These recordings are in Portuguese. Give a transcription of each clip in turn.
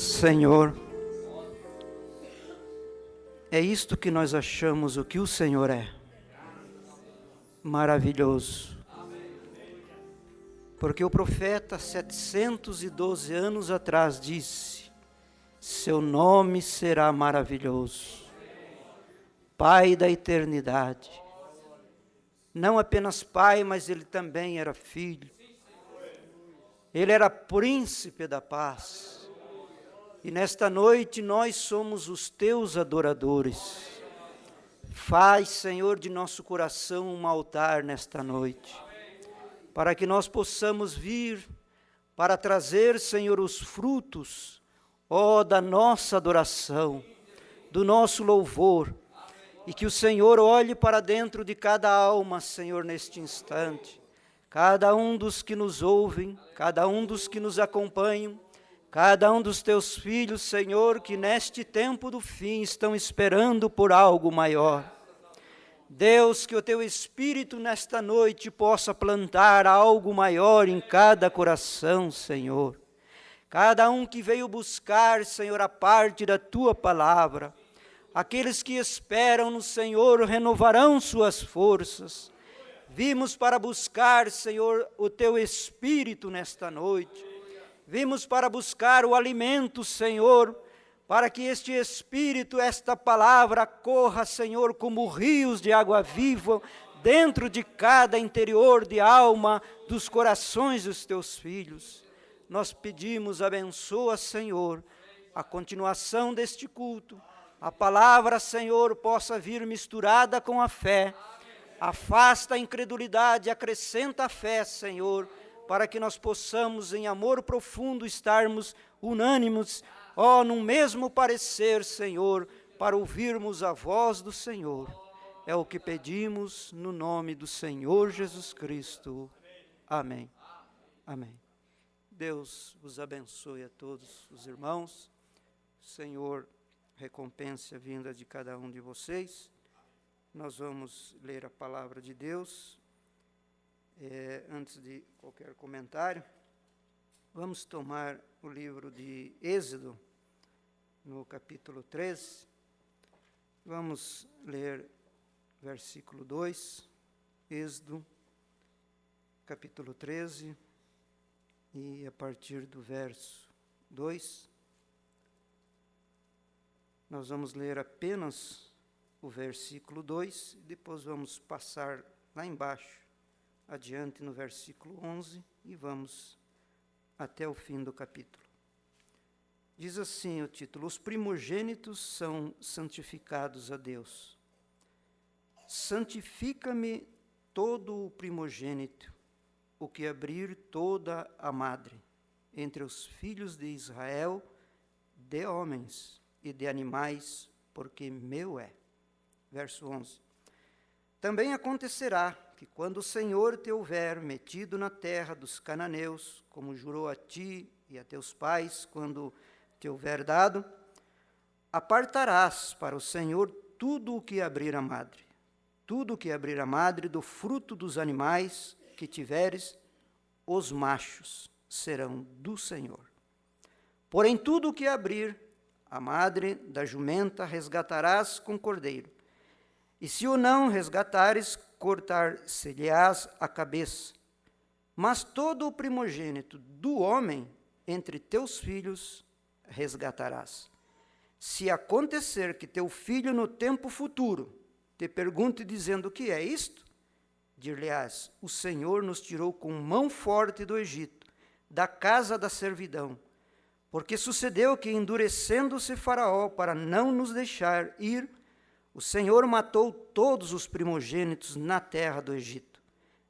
Senhor, é isto que nós achamos o que o Senhor é. Maravilhoso. Porque o profeta, 712 anos atrás, disse: seu nome será maravilhoso, Pai da eternidade. Não apenas Pai, mas Ele também era Filho. Ele era Príncipe da paz. E nesta noite nós somos os Teus adoradores. Faz, Senhor, de nosso coração um altar nesta noite, para que nós possamos vir para trazer, Senhor, os frutos, da nossa adoração, do nosso louvor, e que o Senhor olhe para dentro de cada alma, Senhor, neste instante, cada um dos que nos ouvem, cada um dos que nos acompanham, cada um dos Teus filhos, Senhor, que neste tempo do fim estão esperando por algo maior. Deus, que o Teu Espírito nesta noite possa plantar algo maior em cada coração, Senhor. Cada um que veio buscar, Senhor, a parte da Tua palavra. Aqueles que esperam no Senhor renovarão suas forças. Vimos para buscar, Senhor, o Teu Espírito nesta noite. Vimos para buscar o alimento, Senhor, para que este Espírito, esta palavra corra, Senhor, como rios de água viva, dentro de cada interior de alma dos corações dos Teus filhos. Nós pedimos, abençoa, Senhor, a continuação deste culto. A palavra, Senhor, possa vir misturada com a fé. Afasta a incredulidade, acrescenta a fé, Senhor, para que nós possamos, em amor profundo, estarmos unânimes, num mesmo parecer, Senhor, para ouvirmos a voz do Senhor. É o que pedimos no nome do Senhor Jesus Cristo. Amém. Amém. Deus vos abençoe a todos os irmãos. Senhor, recompense a vinda de cada um de vocês. Nós vamos ler a palavra de Deus. Antes de qualquer comentário, vamos tomar o livro de Êxodo, no capítulo 13. Vamos ler versículo 2, Êxodo, capítulo 13, e a partir do verso 2, nós vamos ler apenas o versículo 2, e depois vamos passar lá embaixo, adiante no versículo 11, e vamos até o fim do capítulo. Diz assim o título: os primogênitos são santificados a Deus. Santifica-me todo o primogênito, o que abrir toda a madre, entre os filhos de Israel, de homens e de animais, porque meu é. Verso 11. Também acontecerá que quando o Senhor te houver metido na terra dos cananeus, como jurou a ti e a teus pais, quando te houver dado, apartarás para o Senhor tudo o que abrir a madre. Tudo o que abrir a madre do fruto dos animais que tiveres, os machos serão do Senhor. Porém, tudo o que abrir a madre da jumenta resgatarás com cordeiro. E se o não resgatares, cortar-se-lhe-ás a cabeça. Mas todo o primogênito do homem entre teus filhos resgatarás. Se acontecer que teu filho no tempo futuro te pergunte dizendo: o que é isto? Dir-lhe-ás: o Senhor nos tirou com mão forte do Egito, da casa da servidão. Porque sucedeu que, endurecendo-se Faraó para não nos deixar ir, o Senhor matou todos os primogênitos na terra do Egito,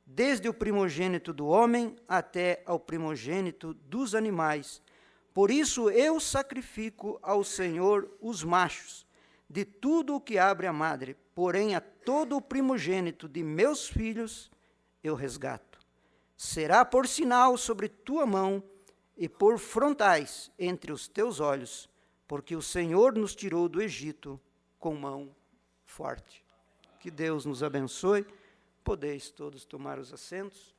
desde o primogênito do homem até ao primogênito dos animais. Por isso eu sacrifico ao Senhor os machos, de tudo o que abre a madre, porém a todo o primogênito de meus filhos eu resgato. Será por sinal sobre tua mão e por frontais entre os teus olhos, porque o Senhor nos tirou do Egito com mão forte. Que Deus nos abençoe. Podeis todos tomar os assentos.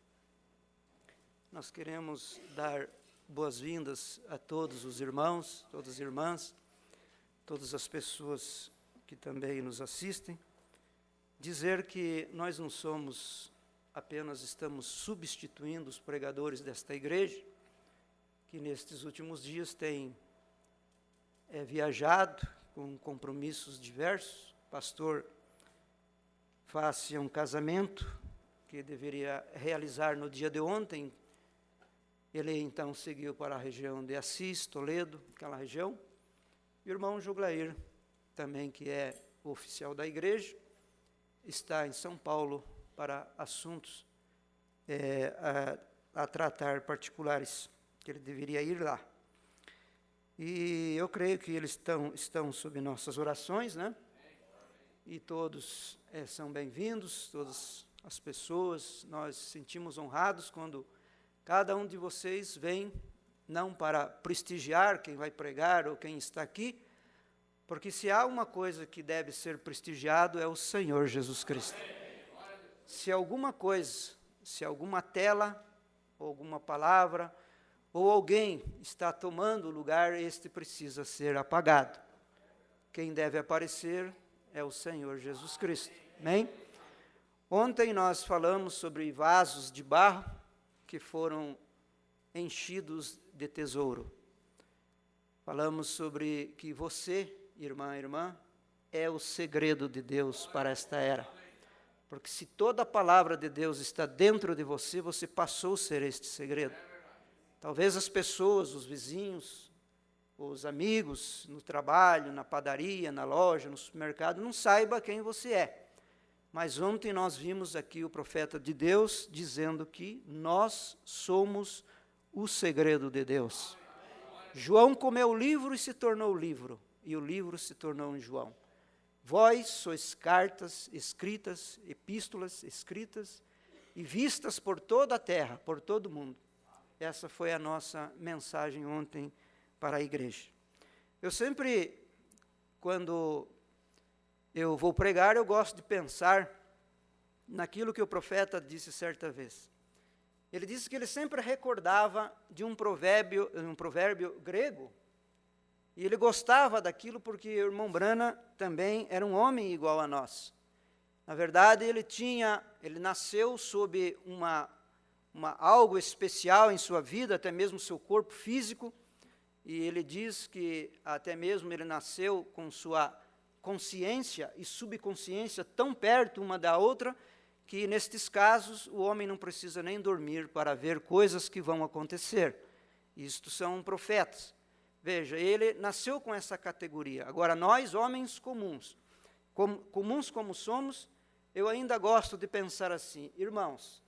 Nós queremos dar boas-vindas a todos os irmãos, todas as irmãs, todas as pessoas que também nos assistem. Dizer que nós não somos apenas, estamos substituindo os pregadores desta igreja, que nestes últimos dias têm viajado com compromissos diversos. O pastor faz um casamento que deveria realizar no dia de ontem. Ele então seguiu para a região de Assis, Toledo, aquela região. E o irmão Juglair, também que é o oficial da igreja, está em São Paulo para assuntos a tratar particulares, que ele deveria ir lá. E eu creio que eles estão sob nossas orações, né? E todos são bem-vindos, todas as pessoas. Nós sentimos honrados quando cada um de vocês vem, não para prestigiar quem vai pregar ou quem está aqui, porque se há uma coisa que deve ser prestigiado é o Senhor Jesus Cristo. Se alguma coisa, se alguma tela, ou alguma palavra, ou alguém está tomando o lugar, este precisa ser apagado. Quem deve aparecer é o Senhor Jesus Cristo. Amém? Ontem nós falamos sobre vasos de barro que foram enchidos de tesouro. Falamos sobre que você, irmã, é o segredo de Deus para esta era. Porque se toda a palavra de Deus está dentro de você, você passou a ser este segredo. Talvez as pessoas, os vizinhos, os amigos, no trabalho, na padaria, na loja, no supermercado, não saibam quem você é. Mas ontem nós vimos aqui o profeta de Deus dizendo que nós somos o segredo de Deus. João comeu o livro e se tornou livro, e o livro se tornou um João. Vós sois cartas escritas, epístolas escritas e vistas por toda a terra, por todo o mundo. Essa foi a nossa mensagem ontem para a igreja. Eu sempre, quando eu vou pregar, eu gosto de pensar naquilo que o profeta disse certa vez. Ele disse que ele sempre recordava de um provérbio grego, e ele gostava daquilo porque o irmão Brana também era um homem igual a nós. Na verdade, ele nasceu sob algo especial em sua vida, até mesmo seu corpo físico, e ele diz que até mesmo ele nasceu com sua consciência e subconsciência tão perto uma da outra, que nestes casos o homem não precisa nem dormir para ver coisas que vão acontecer. Isto são profetas. Veja, ele nasceu com essa categoria. Agora, nós, homens comuns como somos, eu ainda gosto de pensar assim: irmãos,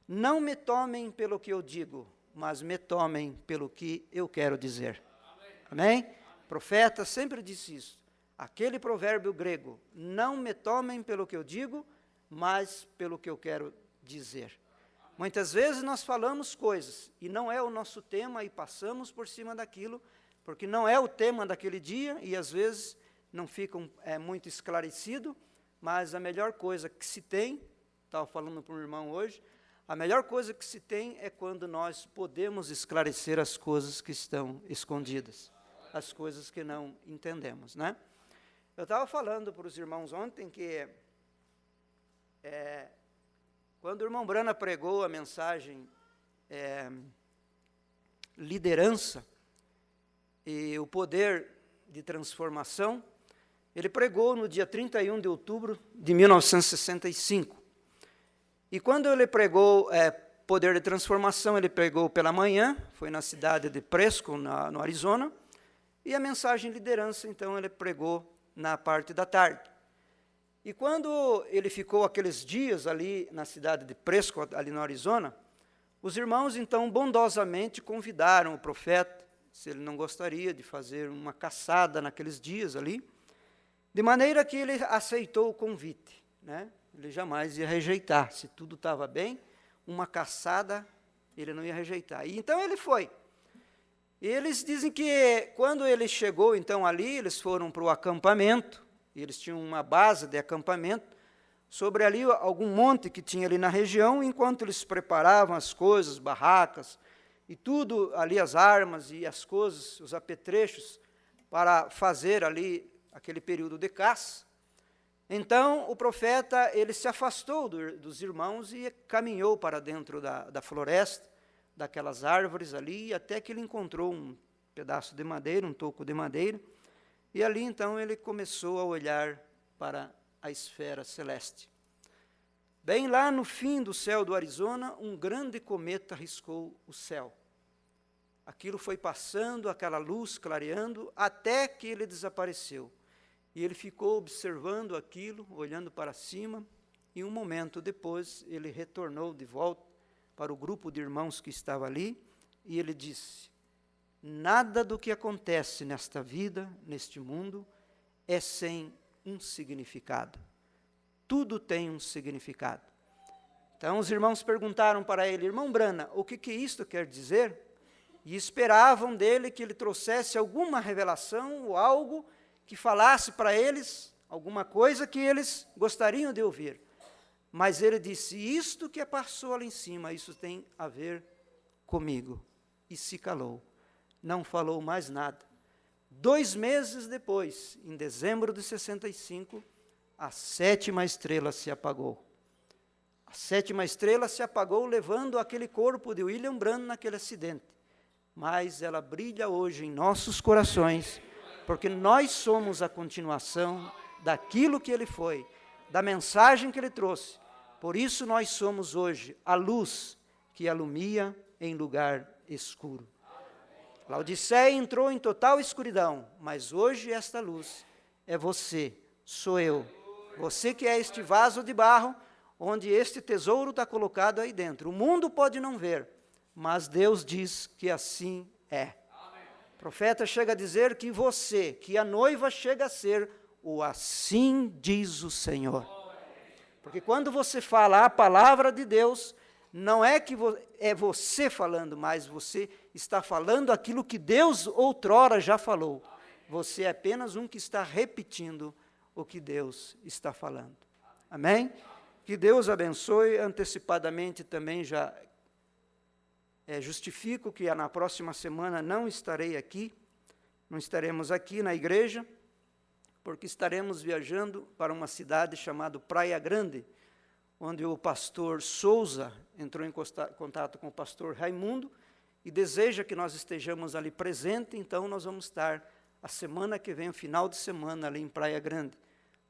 não me tomem pelo que eu digo, mas me tomem pelo que eu quero dizer. Amém? O profeta sempre disse isso. Aquele provérbio grego: não me tomem pelo que eu digo, mas pelo que eu quero dizer. Muitas vezes nós falamos coisas, e não é o nosso tema, e passamos por cima daquilo, porque não é o tema daquele dia, e às vezes não fica muito esclarecido, mas a melhor coisa que se tem, estava falando para um irmão hoje, a melhor coisa que se tem é quando nós podemos esclarecer as coisas que estão escondidas, as coisas que não entendemos, né? Eu estava falando para os irmãos ontem que quando o irmão Brana pregou a mensagem liderança e o poder de transformação, ele pregou no dia 31 de outubro de 1965. E quando ele pregou poder de transformação, ele pregou pela manhã, foi na cidade de Prescott, no Arizona, e a mensagem liderança, então, ele pregou na parte da tarde. E quando ele ficou aqueles dias ali na cidade de Prescott, ali no Arizona, os irmãos, então, bondosamente convidaram o profeta, se ele não gostaria de fazer uma caçada naqueles dias ali, de maneira que ele aceitou o convite, né? Ele jamais ia rejeitar. Se tudo estava bem, uma caçada, ele não ia rejeitar. E então ele foi. E eles dizem que quando ele chegou, então, ali, eles foram para o acampamento, e eles tinham uma base de acampamento, sobre ali algum monte que tinha ali na região, enquanto eles preparavam as coisas, barracas, e tudo ali, as armas e as coisas, os apetrechos, para fazer ali aquele período de caça. Então, o profeta, ele se afastou dos irmãos e caminhou para dentro da floresta, daquelas árvores ali, até que ele encontrou um pedaço de madeira, um toco de madeira, e ali, então, ele começou a olhar para a esfera celeste. Bem lá no fim do céu do Arizona, um grande cometa riscou o céu. Aquilo foi passando, aquela luz clareando, até que ele desapareceu. E ele ficou observando aquilo, olhando para cima, e um momento depois ele retornou de volta para o grupo de irmãos que estava ali, e ele disse: nada do que acontece nesta vida, neste mundo, é sem um significado. Tudo tem um significado. Então os irmãos perguntaram para ele: irmão Brana, o que isto quer dizer? E esperavam dele que ele trouxesse alguma revelação ou algo que falasse para eles alguma coisa que eles gostariam de ouvir. Mas ele disse: isto que passou ali em cima, isso tem a ver comigo. E se calou. Não falou mais nada. 2 meses depois, em dezembro de 65, a 7ª estrela se apagou. A 7ª estrela se apagou, levando aquele corpo de William Branham naquele acidente. Mas ela brilha hoje em nossos corações, porque nós somos a continuação daquilo que ele foi, da mensagem que ele trouxe. Por isso nós somos hoje a luz que alumia em lugar escuro. Laodiceia entrou em total escuridão, mas hoje esta luz é você, sou eu. Você que é este vaso de barro, onde este tesouro está colocado aí dentro. O mundo pode não ver, mas Deus diz que assim é. O profeta chega a dizer que você, que a noiva chega a ser o assim diz o Senhor. Porque quando você fala a palavra de Deus, não é que é você falando, mas você está falando aquilo que Deus outrora já falou. Você é apenas um que está repetindo o que Deus está falando. Amém? Que Deus abençoe. Antecipadamente também já justifico que na próxima semana não estarei aqui, não estaremos aqui na igreja, porque estaremos viajando para uma cidade chamada Praia Grande, onde o pastor Souza entrou em contato com o pastor Raimundo e deseja que nós estejamos ali presentes. Então nós vamos estar a semana que vem, o final de semana, ali em Praia Grande,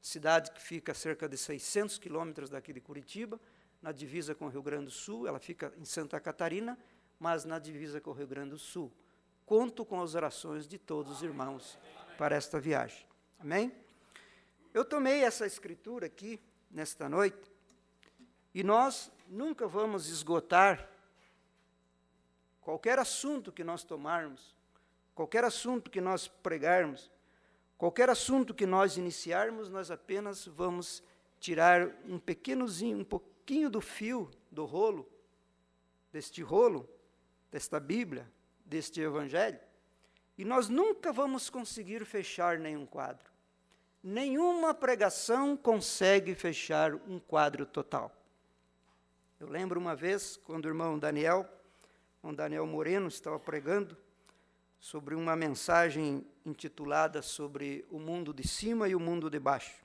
cidade que fica a cerca de 600 quilômetros daqui de Curitiba, na divisa com o Rio Grande do Sul. Ela fica em Santa Catarina, mas na divisa com o Rio Grande do Sul. Conto com as orações de todos os irmãos para esta viagem. Amém? Eu tomei essa escritura aqui, nesta noite, e nós nunca vamos esgotar qualquer assunto que nós tomarmos, qualquer assunto que nós pregarmos, qualquer assunto que nós iniciarmos, nós apenas vamos tirar um pouquinho do fio, do rolo, desta Bíblia, deste Evangelho, e nós nunca vamos conseguir fechar nenhum quadro. Nenhuma pregação consegue fechar um quadro total. Eu lembro uma vez, quando o irmão Daniel Moreno, estava pregando sobre uma mensagem intitulada sobre o mundo de cima e o mundo de baixo.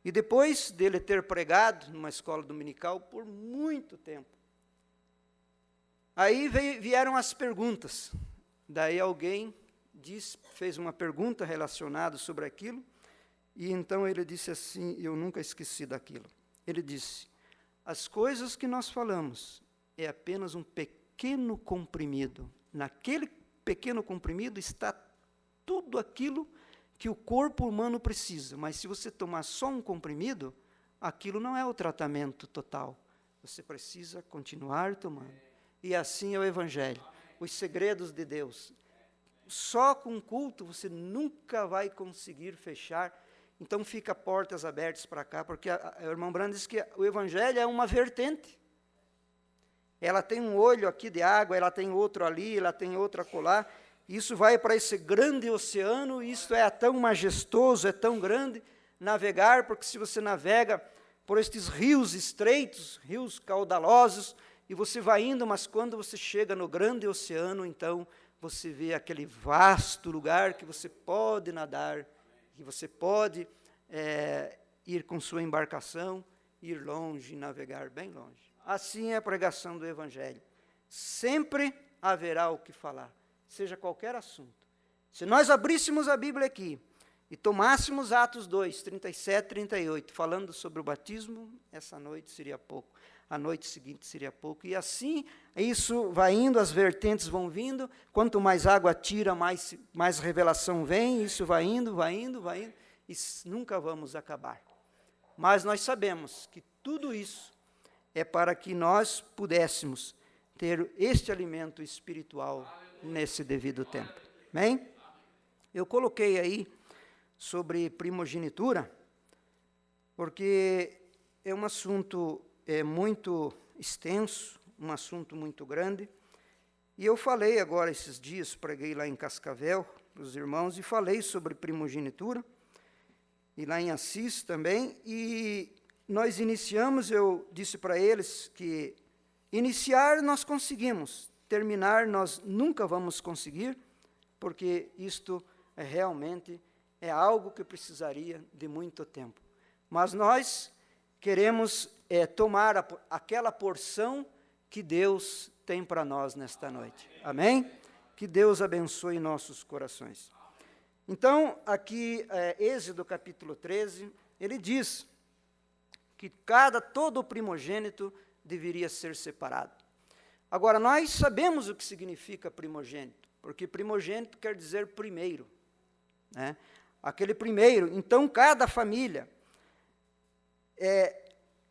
E depois dele ter pregado numa escola dominical por muito tempo, aí vieram as perguntas. Daí alguém fez uma pergunta relacionada sobre aquilo, e então ele disse assim, eu nunca esqueci daquilo. Ele disse: as coisas que nós falamos é apenas um pequeno comprimido. Naquele pequeno comprimido está tudo aquilo que o corpo humano precisa. Mas se você tomar só um comprimido, aquilo não é o tratamento total. Você precisa continuar tomando. E assim é o Evangelho. Os segredos de Deus. Só com culto você nunca vai conseguir fechar. Então fica portas abertas para cá, porque o irmão Brando diz que o Evangelho é uma vertente. Ela tem um olho aqui de água, ela tem outro ali, ela tem outro acolá. Isso vai para esse grande oceano, isso é tão majestoso, é tão grande navegar, porque se você navega por estes rios estreitos, rios caudalosos, e você vai indo, mas quando você chega no grande oceano, então você vê aquele vasto lugar que você pode nadar, que você pode ir com sua embarcação, ir longe, navegar bem longe. Assim é a pregação do Evangelho. Sempre haverá o que falar, seja qualquer assunto. Se nós abríssemos a Bíblia aqui e tomássemos Atos 2, 37, 38, falando sobre o batismo, essa noite seria pouco. A noite seguinte seria pouco. E assim, isso vai indo, as vertentes vão vindo. Quanto mais água tira, mais revelação vem. Isso vai indo, vai indo, vai indo. E nunca vamos acabar. Mas nós sabemos que tudo isso é para que nós pudéssemos ter este alimento espiritual nesse devido tempo. Amém? Eu coloquei aí sobre primogenitura, porque é um assunto muito extenso, um assunto muito grande, e eu falei agora esses dias, preguei lá em Cascavel, para os irmãos, e falei sobre primogenitura, e lá em Assis também, e nós iniciamos, eu disse para eles que iniciar nós conseguimos, terminar nós nunca vamos conseguir, porque isto realmente é algo que precisaria de muito tempo. Mas nós queremos tomar aquela porção que Deus tem para nós nesta noite. Amém? Que Deus abençoe nossos corações. Então, aqui, Êxodo capítulo 13, ele diz que todo primogênito deveria ser separado. Agora, nós sabemos o que significa primogênito, porque primogênito quer dizer primeiro, né? Aquele primeiro. Então, cada família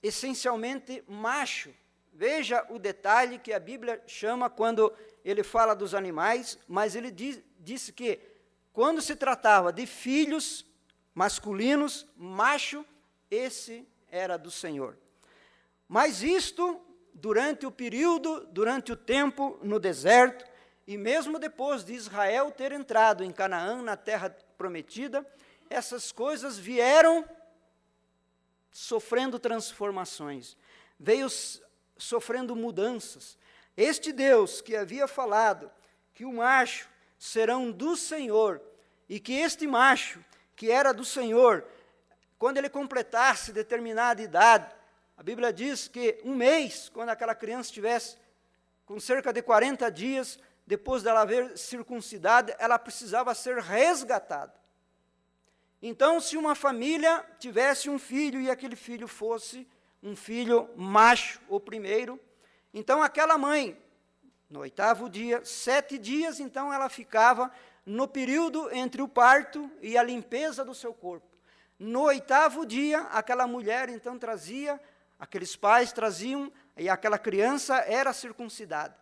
essencialmente macho. Veja o detalhe que a Bíblia chama quando ele fala dos animais, mas ele disse que quando se tratava de filhos masculinos, macho, esse era do Senhor. Mas isto, durante o tempo no deserto, e mesmo depois de Israel ter entrado em Canaã, na terra prometida, essas coisas vieram sofrendo transformações, veio sofrendo mudanças. Este Deus que havia falado que o macho serão do Senhor, e que este macho, que era do Senhor, quando ele completasse determinada idade, a Bíblia diz que um mês, quando aquela criança estivesse com cerca de 40 dias, depois dela haver circuncidado, ela precisava ser resgatada. Então, se uma família tivesse um filho e aquele filho fosse um filho macho, o primeiro, então aquela mãe, no 8º dia, 7 dias, então ela ficava no período entre o parto e a limpeza do seu corpo. No 8º dia, aquela mulher então aqueles pais traziam, e aquela criança era circuncidada.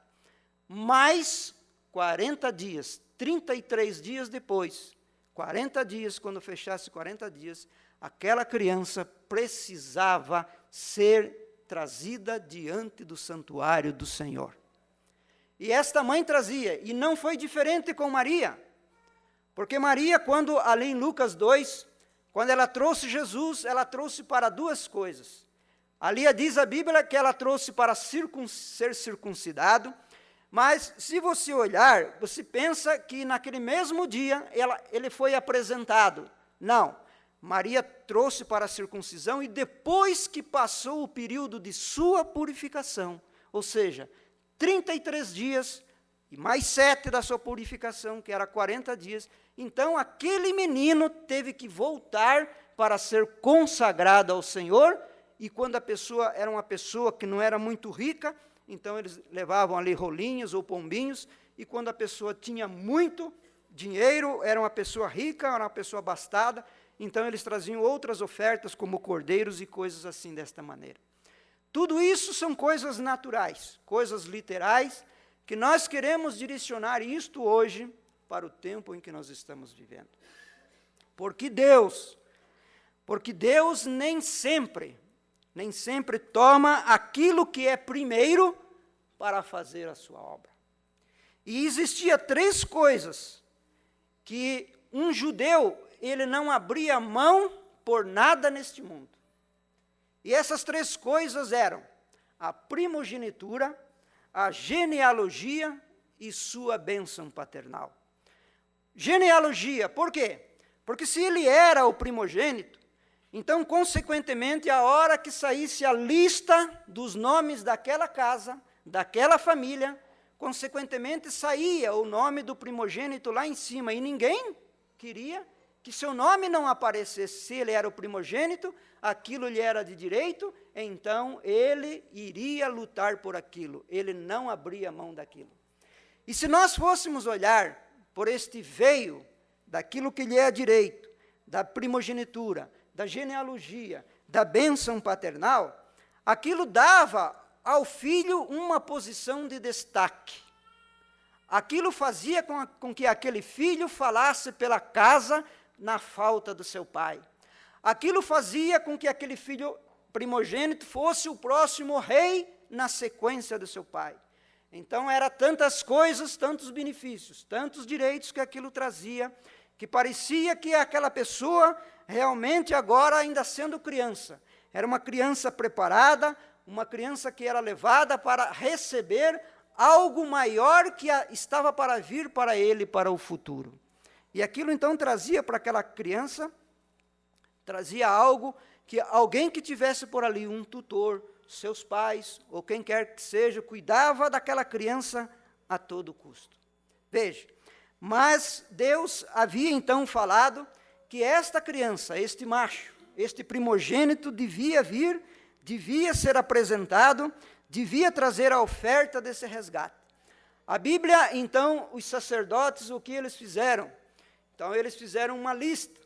Mais 40 dias, 33 dias depois, 40 dias, quando fechasse 40 dias, aquela criança precisava ser trazida diante do santuário do Senhor. E esta mãe trazia, e não foi diferente com Maria, porque Maria, ali em Lucas 2, quando ela trouxe Jesus, ela trouxe para duas coisas. Ali diz a Bíblia que ela trouxe para ser circuncidado, mas, se você olhar, você pensa que naquele mesmo dia ele foi apresentado. Não, Maria trouxe para a circuncisão e depois que passou o período de sua purificação, ou seja, 33 dias e mais 7 da sua purificação, que era 40 dias, então aquele menino teve que voltar para ser consagrado ao Senhor, e quando a pessoa era uma pessoa que não era muito rica, então eles levavam ali rolinhos ou pombinhos, e quando a pessoa tinha muito dinheiro, era uma pessoa rica, era uma pessoa abastada, então eles traziam outras ofertas, como cordeiros e coisas assim, desta maneira. Tudo isso são coisas naturais, coisas literais, que nós queremos direcionar isto hoje para o tempo em que nós estamos vivendo. Porque Deus nem sempre toma aquilo que é primeiro para fazer a sua obra. E existia 3 coisas que um judeu, ele não abria mão por nada neste mundo. E essas 3 coisas eram a primogenitura, a genealogia e sua bênção paternal. Genealogia, por quê? Porque se ele era o primogênito, então, consequentemente, a hora que saísse a lista dos nomes daquela casa, daquela família, consequentemente saía o nome do primogênito lá em cima, e ninguém queria que seu nome não aparecesse. Se ele era o primogênito, aquilo lhe era de direito, então ele iria lutar por aquilo, ele não abria mão daquilo. E se nós fôssemos olhar por este veio daquilo que lhe é direito, da primogenitura, da genealogia, da bênção paternal, aquilo dava ao filho uma posição de destaque. Aquilo fazia com que aquele filho falasse pela casa na falta do seu pai. Aquilo fazia com que aquele filho primogênito fosse o próximo rei na sequência do seu pai. Então, era tantas coisas, tantos benefícios, tantos direitos que aquilo trazia, que parecia que aquela pessoa, realmente agora ainda sendo criança, era uma criança preparada, uma criança que era levada para receber algo maior que estava para vir para ele, para o futuro. E aquilo então trazia para aquela criança, trazia algo que alguém que tivesse por ali, um tutor, seus pais, ou quem quer que seja, cuidava daquela criança a todo custo. Veja, mas Deus havia então falado que esta criança, este macho, este primogênito devia vir, devia ser apresentado, devia trazer a oferta desse resgate. A Bíblia, então, os sacerdotes, o que eles fizeram? Então, eles fizeram uma lista.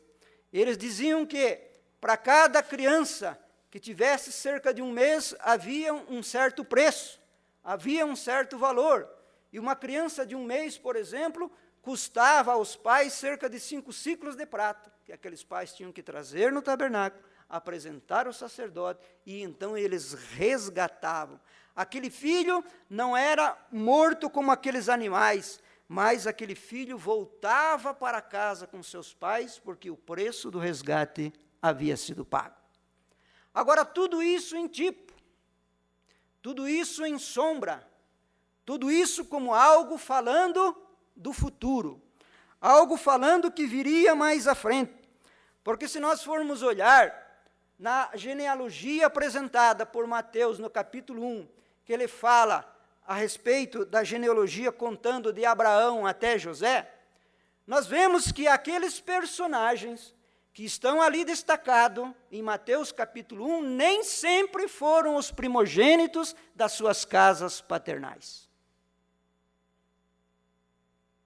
Eles diziam que para cada criança que tivesse cerca de um mês, havia um certo preço, havia um certo valor. E uma criança de um mês, por exemplo, custava aos pais cerca de 5 siclos de prata, que aqueles pais tinham que trazer no tabernáculo, apresentar ao sacerdote, e então eles resgatavam. Aquele filho não era morto como aqueles animais, mas aquele filho voltava para casa com seus pais, porque o preço do resgate havia sido pago. Agora, tudo isso em tipo, tudo isso em sombra, tudo isso como algo falando do futuro, algo falando que viria mais à frente. Porque se nós formos olhar na genealogia apresentada por Mateus no capítulo 1, que ele fala a respeito da genealogia contando de Abraão até José, nós vemos que aqueles personagens que estão ali destacados em Mateus capítulo 1, nem sempre foram os primogênitos das suas casas paternais.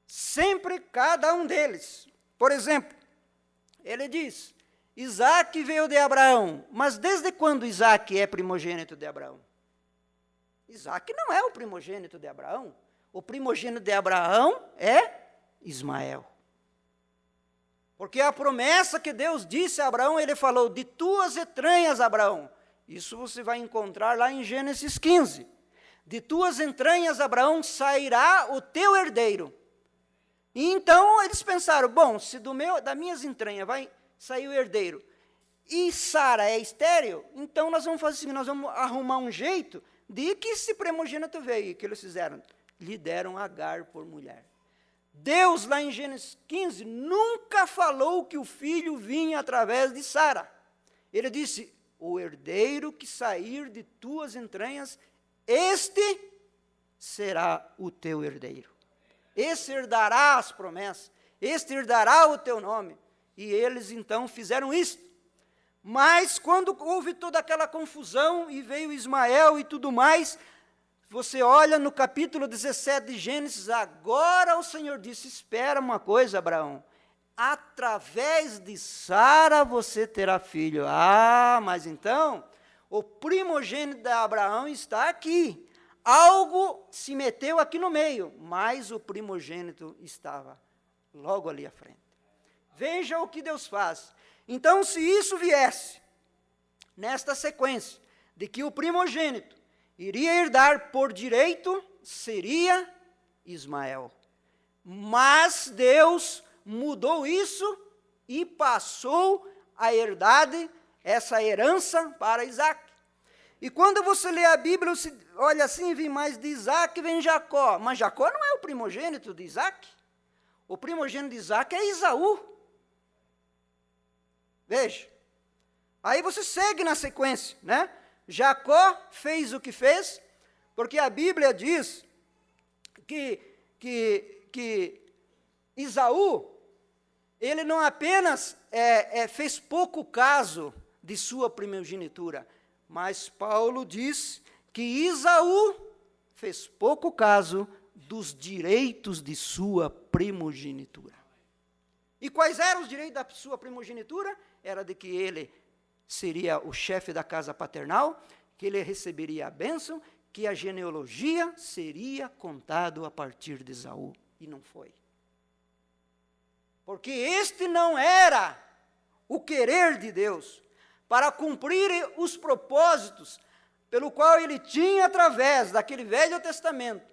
Sempre cada um deles. Por exemplo, ele diz, Isaque veio de Abraão, mas desde quando Isaque é primogênito de Abraão? Isaque não é o primogênito de Abraão. O primogênito de Abraão é Ismael. Porque a promessa que Deus disse a Abraão, ele falou, de tuas entranhas, Abraão. Isso você vai encontrar lá em Gênesis 15. De tuas entranhas, Abraão, sairá o teu herdeiro. E então eles pensaram, bom, se das minhas entranhas vai sair o herdeiro, e Sara é estéril, então nós vamos fazer assim, nós vamos arrumar um jeito de que esse primogênito veio. E o que eles fizeram? Lhe deram Agar por mulher. Deus, lá em Gênesis 15, nunca falou que o filho vinha através de Sara. Ele disse, o herdeiro que sair de tuas entranhas, este será o teu herdeiro. Este herdará as promessas, este herdará o teu nome. E eles, então, fizeram isso. Mas, quando houve toda aquela confusão, e veio Ismael e tudo mais, você olha no capítulo 17 de Gênesis, agora o Senhor disse, espera uma coisa, Abraão, através de Sara você terá filho. Ah, mas então, o primogênito de Abraão está aqui. Algo se meteu aqui no meio, mas o primogênito estava logo ali à frente. Veja o que Deus faz. Então, se isso viesse, nesta sequência, de que o primogênito iria herdar por direito, seria Ismael. Mas Deus mudou isso e passou a herdade, essa herança, para Isaque. E quando você lê a Bíblia, você olha assim, vem mais de Isaac, vem Jacó. Mas Jacó não é o primogênito de Isaac. O primogênito de Isaac é Esaú. Veja. Aí você segue na sequência, né? Jacó fez o que fez, porque a Bíblia diz que Esaú, ele não apenas fez pouco caso de sua primogenitura, mas Paulo diz que Esaú fez pouco caso dos direitos de sua primogenitura. E quais eram os direitos da sua primogenitura? Era de que ele seria o chefe da casa paternal, que ele receberia a bênção, que a genealogia seria contado a partir de Esaú. E não foi. Porque este não era o querer de Deus, para cumprir os propósitos pelo qual ele tinha através daquele Velho Testamento.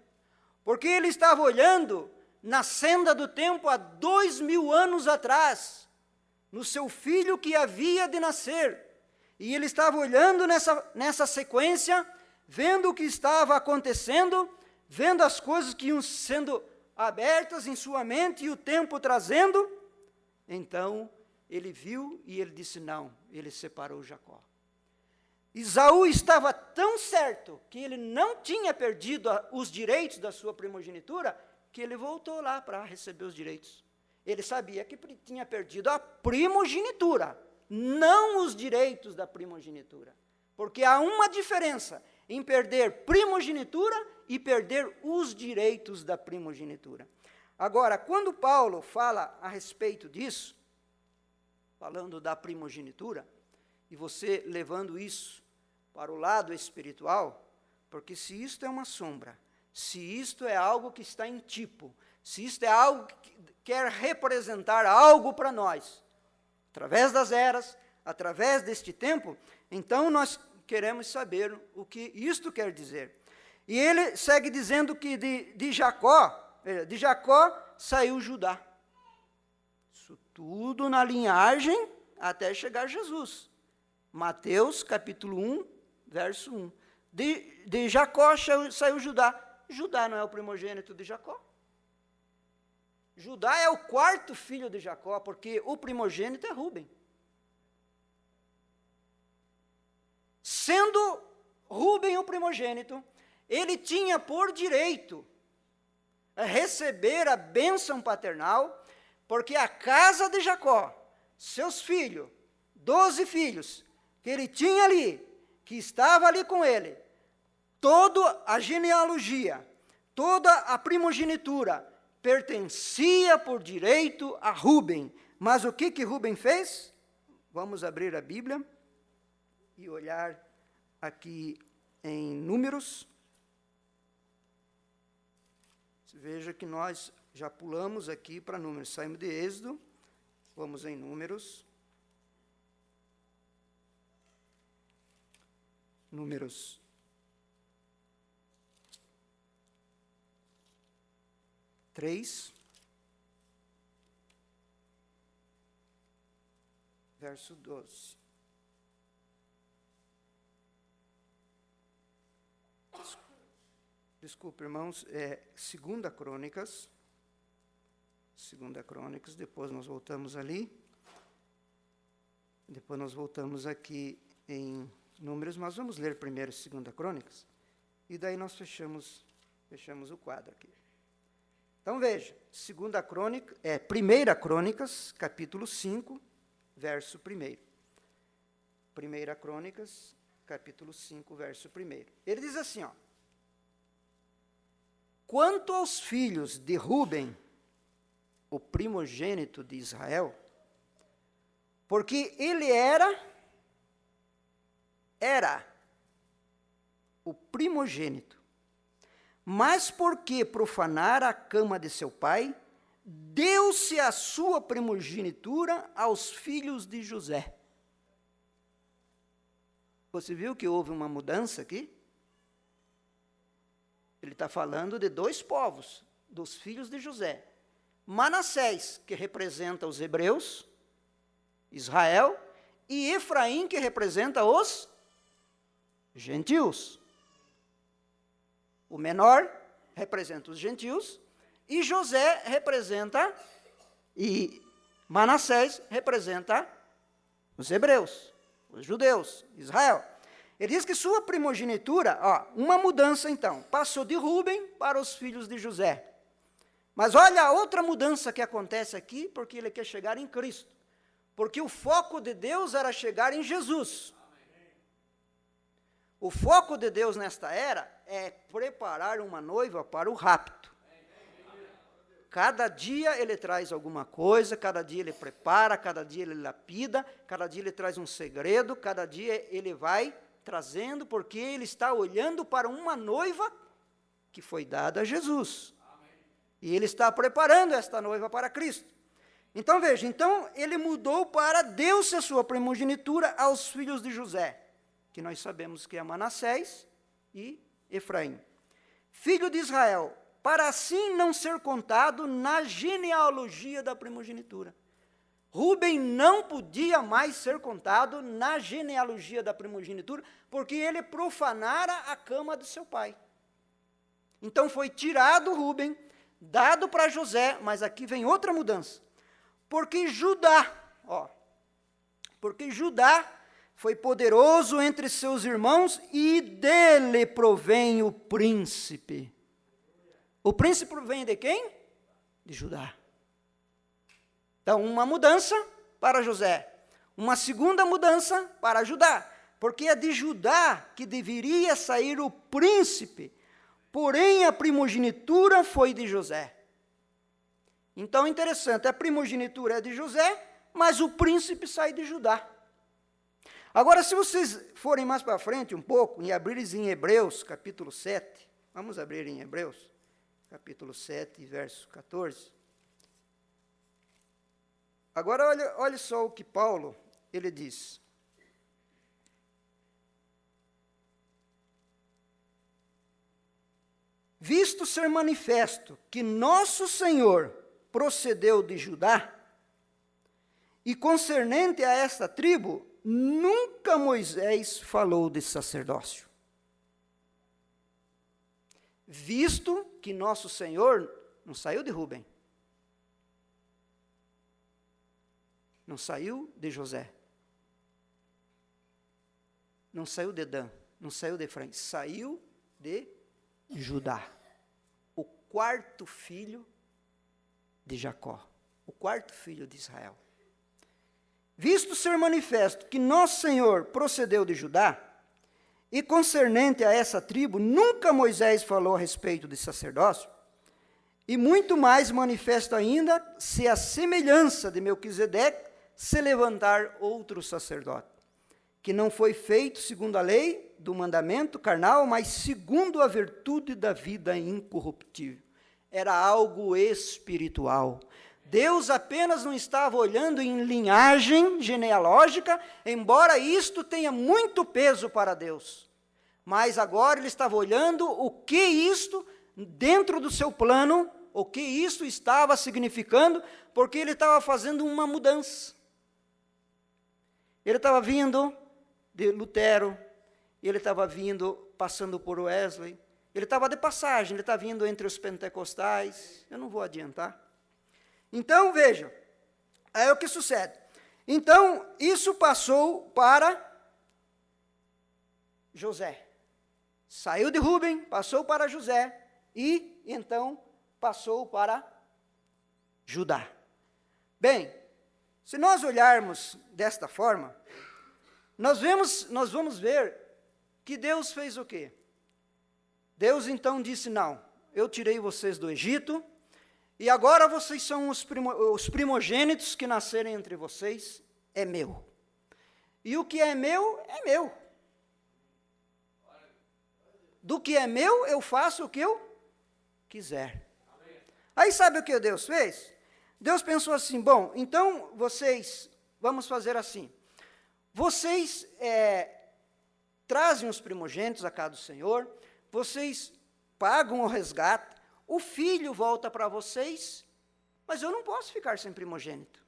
Porque ele estava olhando na senda do tempo há 2000 anos atrás, no seu filho que havia de nascer. E ele estava olhando nessa sequência, vendo o que estava acontecendo, vendo as coisas que iam sendo abertas em sua mente e o tempo trazendo. Então, ele viu e ele disse não, ele separou Jacó. Esaú estava tão certo que ele não tinha perdido os direitos da sua primogenitura, que ele voltou lá para receber os direitos. Ele sabia que tinha perdido a primogenitura, não os direitos da primogenitura. Porque há uma diferença em perder primogenitura e perder os direitos da primogenitura. Agora, quando Paulo fala a respeito disso, falando da primogenitura, e você levando isso para o lado espiritual, porque se isto é uma sombra, se isto é algo que está em tipo, se isto é algo que quer representar algo para nós, através das eras, através deste tempo, então nós queremos saber o que isto quer dizer. E ele segue dizendo que de Jacó saiu Judá. Isso tudo na linhagem até chegar Jesus. Mateus capítulo 1, verso 1. De Jacó saiu Judá. Judá não é o primogênito de Jacó? Judá é o quarto filho de Jacó, porque o primogênito é Rúben. Sendo Rúben o primogênito, ele tinha por direito receber a bênção paternal, porque a casa de Jacó, seus filhos, 12 filhos, que ele tinha ali, que estava ali com ele, toda a genealogia, toda a primogenitura, pertencia por direito a Rúben. Mas o que Rúben fez? Vamos abrir a Bíblia e olhar aqui em Números. Veja que nós já pulamos aqui para Números. Saímos de Êxodo, vamos em Números. Números 3, verso 12. Desculpe, irmãos, 2 Crônicas, depois nós voltamos ali, depois nós voltamos aqui em Números, mas vamos ler primeiro 2 Crônicas, e daí nós fechamos o quadro aqui. Então veja, 1 Crônicas, capítulo 5, verso 1. 1 Crônicas, capítulo 5, verso 1. Ele diz assim, ó: quanto aos filhos de Rúben, o primogênito de Israel, porque ele era o primogênito, mas porque profanara a cama de seu pai, deu-se a sua primogenitura aos filhos de José. Você viu que houve uma mudança aqui? Ele está falando de dois povos, dos filhos de José. Manassés, que representa os hebreus, Israel, e Efraim, que representa os Gentios. O menor representa os gentios, e José representa, e Manassés representa os hebreus, os judeus, Israel. Ele diz que sua primogenitura, uma mudança então, passou de Rúben para os filhos de José. Mas olha a outra mudança que acontece aqui, porque ele quer chegar em Cristo. Porque o foco de Deus era chegar em Jesus. O foco de Deus nesta era é preparar uma noiva para o rapto. Cada dia ele traz alguma coisa, cada dia ele prepara, cada dia ele lapida, cada dia ele traz um segredo, cada dia ele vai trazendo, porque ele está olhando para uma noiva que foi dada a Jesus. E ele está preparando esta noiva para Cristo. Então veja, ele mudou para Deus a sua primogenitura aos filhos de José, que nós sabemos que é Manassés e Efraim. Filho de Israel, para assim não ser contado na genealogia da primogenitura. Rúben não podia mais ser contado na genealogia da primogenitura, porque ele profanara a cama de seu pai. Então foi tirado Rúben, dado para José, mas aqui vem outra mudança. Porque Judá foi poderoso entre seus irmãos e dele provém o príncipe. O príncipe provém de quem? De Judá. Então, uma mudança para José, uma segunda mudança para Judá, porque é de Judá que deveria sair o príncipe, porém a primogenitura foi de José. Então, interessante, a primogenitura é de José, mas o príncipe sai de Judá. Agora, se vocês forem mais para frente um pouco, e abrirem em Hebreus, capítulo 7, vamos abrir em Hebreus, capítulo 7, verso 14. Agora, olha só o que Paulo, ele diz. Visto ser manifesto que nosso Senhor procedeu de Judá, e concernente a esta tribo, nunca Moisés falou de sacerdócio. Visto que nosso Senhor não saiu de Rubem, não saiu de José, não saiu de Dan, não saiu de Efraim, saiu de Judá, o quarto filho de Jacó, o quarto filho de Israel. Visto ser manifesto que nosso Senhor procedeu de Judá, e concernente a essa tribo, nunca Moisés falou a respeito de sacerdócio, e muito mais manifesto ainda, se a semelhança de Melquisedeque se levantar outro sacerdote, que não foi feito segundo a lei do mandamento carnal, mas segundo a virtude da vida incorruptível. Era algo espiritual. Deus apenas não estava olhando em linhagem genealógica, embora isto tenha muito peso para Deus. Mas agora ele estava olhando o que isto, dentro do seu plano, o que isto estava significando, porque ele estava fazendo uma mudança. Ele estava vindo de Lutero, ele estava vindo, passando por Wesley, ele estava de passagem, ele está vindo entre os pentecostais, eu não vou adiantar. Então, vejam, aí o que sucede? Então, isso passou para José. Saiu de Rubem, passou para José, e então passou para Judá. Bem, se nós olharmos desta forma, nós vamos ver que Deus fez o quê? Deus então disse, não, eu tirei vocês do Egito, e agora vocês são os primogênitos que nascerem entre vocês, é meu. E o que é meu, é meu. Do que é meu, eu faço o que eu quiser. Aí sabe o que Deus fez? Deus pensou assim, bom, então vocês, vamos fazer assim, vocês trazem os primogênitos à casa do Senhor, vocês pagam o resgate, o filho volta para vocês, mas eu não posso ficar sem primogênito.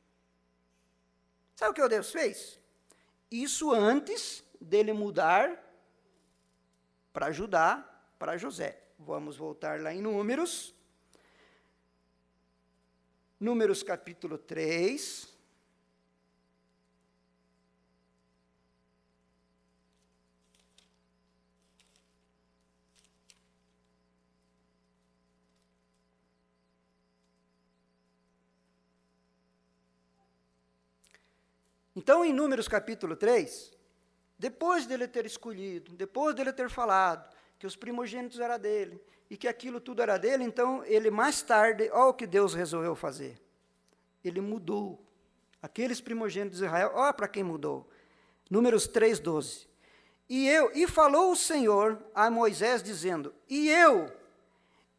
Sabe o que Deus fez? Isso antes dele mudar para Judá, para José. Vamos voltar lá em Números. Números capítulo 3. Então, em Números capítulo 3, depois dele ter escolhido, depois dele ter falado que os primogênitos eram dele, e que aquilo tudo era dele, então, ele mais tarde, olha o que Deus resolveu fazer. Ele mudou. Aqueles primogênitos de Israel, olha para quem mudou. Números 3, 12. E falou o Senhor a Moisés, dizendo,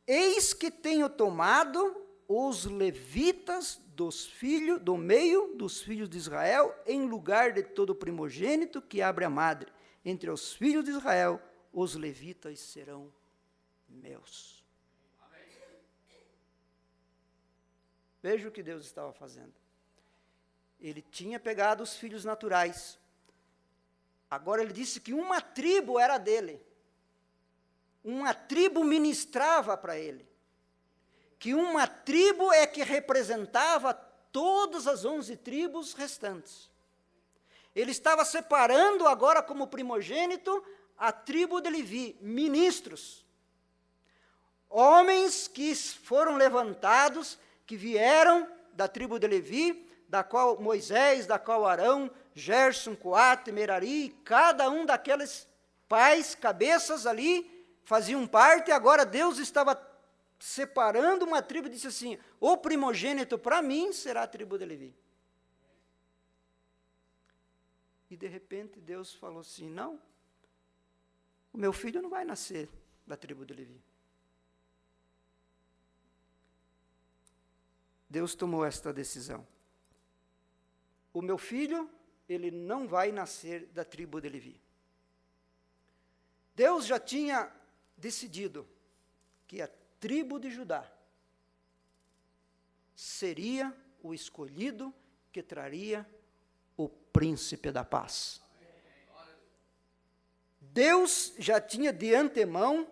eis que tenho tomado os levitas do meio dos filhos de Israel, em lugar de todo primogênito que abre a madre. Entre os filhos de Israel, os levitas serão meus. Amém. Veja o que Deus estava fazendo. Ele tinha pegado os filhos naturais. Agora ele disse que uma tribo era dele. Uma tribo ministrava para ele. Que uma tribo é que representava todas as 11 tribos restantes. Ele estava separando agora como primogênito a tribo de Levi, ministros. Homens que foram levantados, que vieram da tribo de Levi, da qual Moisés, da qual Arão, Gerson, Coate, Merari, cada um daqueles pais, cabeças ali, faziam parte, e agora Deus estava separando uma tribo e disse assim, o primogênito para mim será a tribo de Levi. E de repente Deus falou assim, não, o meu filho não vai nascer da tribo de Levi. Deus tomou esta decisão. O meu filho, ele não vai nascer da tribo de Levi. Deus já tinha decidido que a tribo de Judá seria o escolhido que traria o príncipe da paz. Deus já tinha de antemão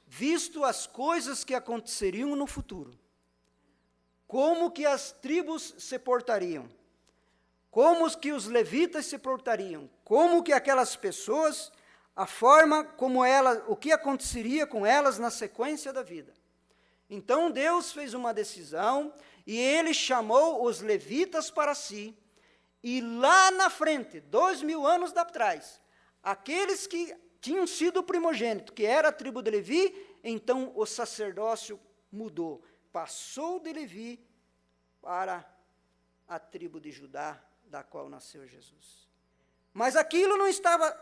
visto as coisas que aconteceriam no futuro. Como que as tribos se portariam. Como que os levitas se portariam. Como que aquelas pessoas, a forma como elas, o que aconteceria com elas na sequência da vida. Então Deus fez uma decisão e ele chamou os levitas para si, e lá na frente, 2000 anos atrás, aqueles que tinham sido primogênito, que era a tribo de Levi, então o sacerdócio mudou, passou de Levi para a tribo de Judá, da qual nasceu Jesus. Mas aquilo não estava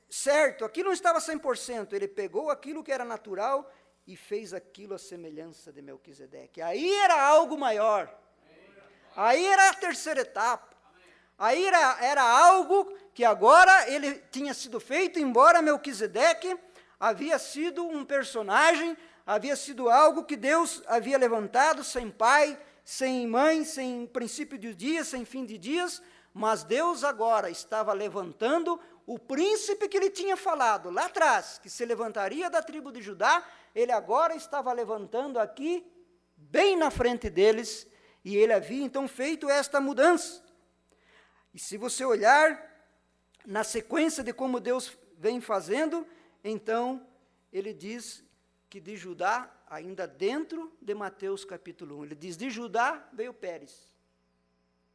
certo, aquilo não estava 100%, ele pegou aquilo que era natural e fez aquilo à semelhança de Melquisedeque. Aí era algo maior. Aí era a terceira etapa. Aí era algo que agora ele tinha sido feito, embora Melquisedeque havia sido um personagem, havia sido algo que Deus havia levantado, sem pai, sem mãe, sem princípio de dias, sem fim de dias, mas Deus agora estava levantando o príncipe que ele tinha falado lá atrás, que se levantaria da tribo de Judá, ele agora estava levantando aqui, bem na frente deles, e ele havia então feito esta mudança. E se você olhar na sequência de como Deus vem fazendo, então ele diz que de Judá, ainda dentro de Mateus capítulo 1, ele diz, de Judá veio Pérez.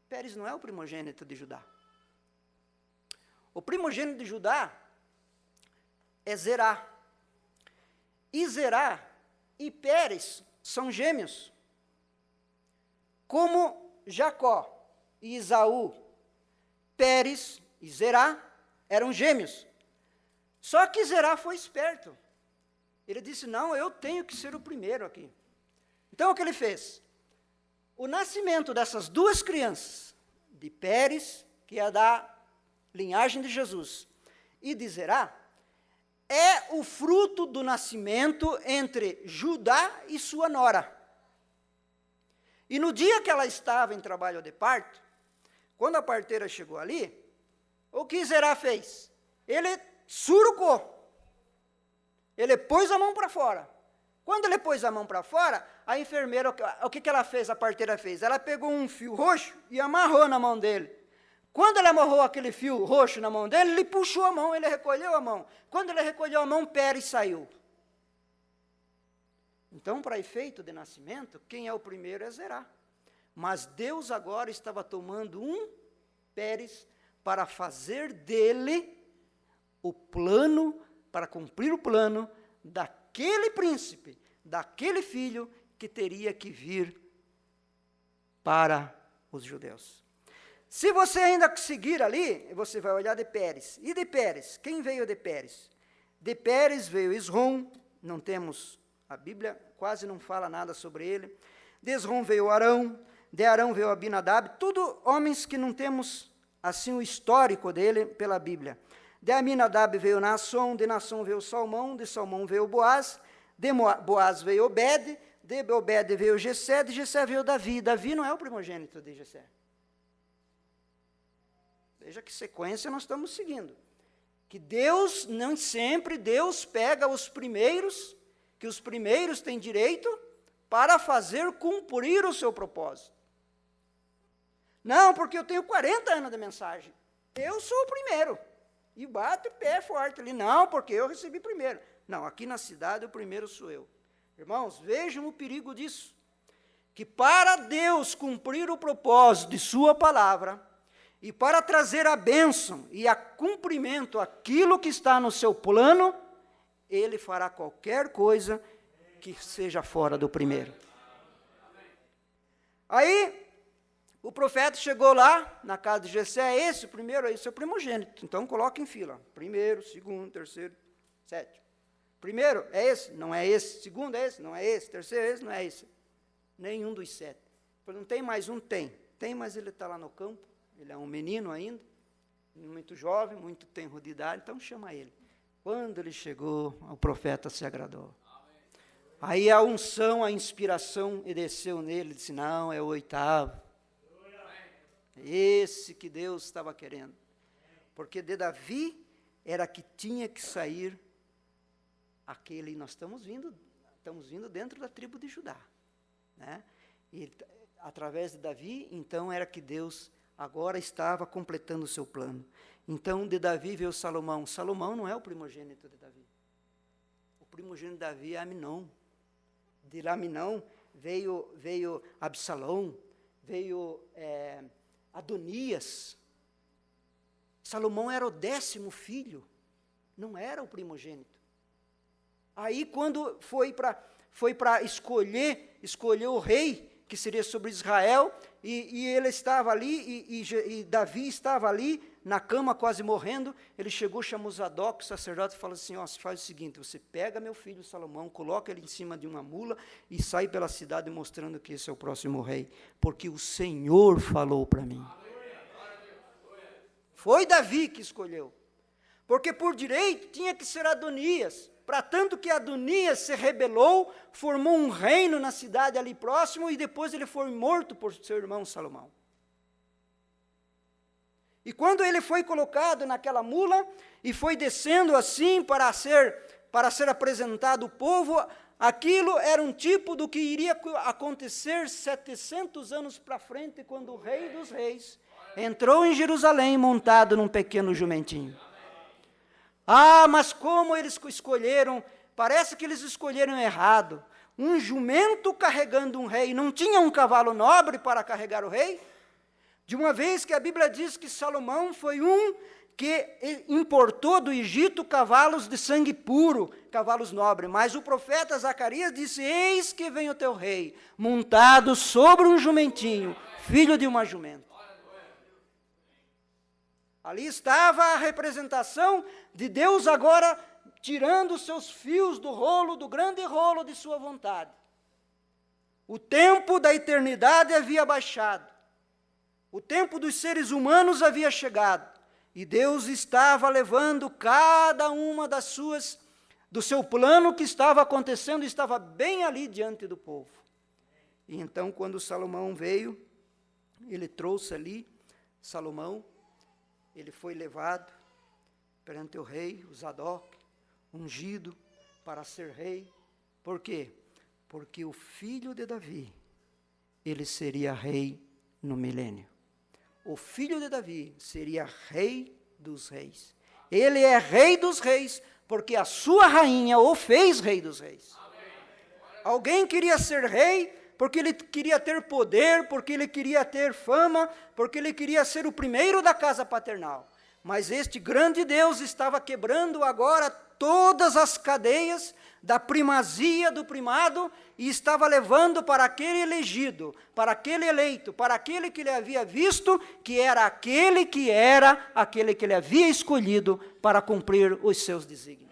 Pérez não é o primogênito de Judá. O primogênito de Judá é Zerá. E Zerá e Pérez são gêmeos. Como Jacó e Esaú, Pérez e Zerá eram gêmeos. Só que Zerá foi esperto. Ele disse, não, eu tenho que ser o primeiro aqui. Então o que ele fez? O nascimento dessas duas crianças, de Pérez, que é da linhagem de Jesus, e de Zerá, é o fruto do nascimento entre Judá e sua nora. E no dia que ela estava em trabalho de parto, quando a parteira chegou ali, o que Zerá fez? Ele surcou. Ele pôs a mão para fora. Quando ele pôs a mão para fora, a enfermeira, o que ela fez, a parteira fez? Ela pegou um fio roxo e amarrou na mão dele. Quando ele amarrou aquele fio roxo na mão dele, ele puxou a mão, ele recolheu a mão. Quando ele recolheu a mão, Pérez saiu. Então, para efeito de nascimento, quem é o primeiro é Zerá. Mas Deus agora estava tomando um Pérez para fazer dele o plano, para cumprir o plano daquele príncipe, daquele filho que teria que vir para os judeus. Se você ainda seguir ali, você vai olhar de Pérez. E de Pérez? Quem veio de Pérez? De Pérez veio Esrom, não temos, a Bíblia quase não fala nada sobre ele. De Esrom veio Arão, de Arão veio Abinadab, tudo homens que não temos assim o histórico dele pela Bíblia. De Aminadab veio Naasson, de Naasson veio Salmão, de Salmão veio Boaz, de Boaz veio Obed, de Obed veio Jessé, de Jessé veio Davi. Davi não é o primogênito de Jessé. Veja que sequência nós estamos seguindo. Que Deus, não sempre, Deus pega os primeiros, que os primeiros têm direito, para fazer cumprir o seu propósito. Não, porque eu tenho 40 anos de mensagem. Eu sou o primeiro. E bato o pé forte ali. Não, porque eu recebi primeiro. Não, aqui na cidade o primeiro sou eu. Irmãos, vejam o perigo disso. Que para Deus cumprir o propósito de sua palavra, e para trazer a bênção e a cumprimento aquilo que está no seu plano, ele fará qualquer coisa que seja fora do primeiro. Aí, o profeta chegou lá, na casa de Jessé, esse, o primeiro, esse é o primogênito. Então, coloca em fila. Primeiro, segundo, terceiro, sétimo. Primeiro é esse? Não é esse. Segundo é esse? Não é esse. Terceiro é esse? Não é esse. Nenhum dos 7. Não tem mais um? Tem. Tem, mas ele está lá no campo. Ele é um menino ainda, muito jovem, muito tenro de idade, então chama ele. Quando ele chegou, o profeta se agradou. Aí a unção, a inspiração desceu nele, disse, não, é o 8º. Esse que Deus estava querendo. Porque de Davi era que tinha que sair aquele, nós estamos vindo dentro da tribo de Judá. Né? E através de Davi, então era que Deus agora estava completando o seu plano. Então, de Davi veio Salomão. Salomão não é o primogênito de Davi. O primogênito de Davi é Aminon. De Aminon veio Absalão, veio Adonias. Salomão era o 10º filho, não era o primogênito. Aí, quando foi para escolher o rei, que seria sobre Israel, e ele estava ali, e Davi estava ali, na cama, quase morrendo, ele chegou, chamou Zadok, o sacerdote, e falou assim, ó, faz o seguinte, você pega meu filho Salomão, coloca ele em cima de uma mula, e sai pela cidade mostrando que esse é o próximo rei, porque o Senhor falou para mim. Foi Davi que escolheu, porque por direito tinha que ser Adonias, para tanto que Adonias se rebelou, formou um reino na cidade ali próximo, e depois ele foi morto por seu irmão Salomão. E quando ele foi colocado naquela mula, e foi descendo assim para ser apresentado ao povo, aquilo era um tipo do que iria acontecer 700 anos para frente, quando o rei dos reis entrou em Jerusalém montado num pequeno jumentinho. Ah, mas como eles escolheram, parece que eles escolheram errado. Um jumento carregando um rei, não tinha um cavalo nobre para carregar o rei? De uma vez que a Bíblia diz que Salomão foi um que importou do Egito cavalos de sangue puro, cavalos nobres. Mas o profeta Zacarias disse, eis que vem o teu rei, montado sobre um jumentinho, filho de uma jumenta. Ali estava a representação de Deus agora tirando os seus fios do grande rolo de sua vontade. O tempo da eternidade havia baixado. O tempo dos seres humanos havia chegado. E Deus estava levando cada uma do seu plano que estava acontecendo, estava bem ali diante do povo. E então, quando Salomão veio, ele trouxe ali, ele foi levado perante o rei, o Zadok, ungido, para ser rei. Por quê? Porque o filho de Davi, ele seria rei no milênio. O filho de Davi seria rei dos reis. Ele é rei dos reis, porque a sua rainha o fez rei dos reis. Alguém queria ser rei, porque ele queria ter poder, porque ele queria ter fama, porque ele queria ser o primeiro da casa paternal. Mas este grande Deus estava quebrando agora todas as cadeias da primazia, do primado, e estava levando para aquele elegido, para aquele eleito, para aquele que ele havia visto, que era aquele que ele havia escolhido para cumprir os seus desígnios.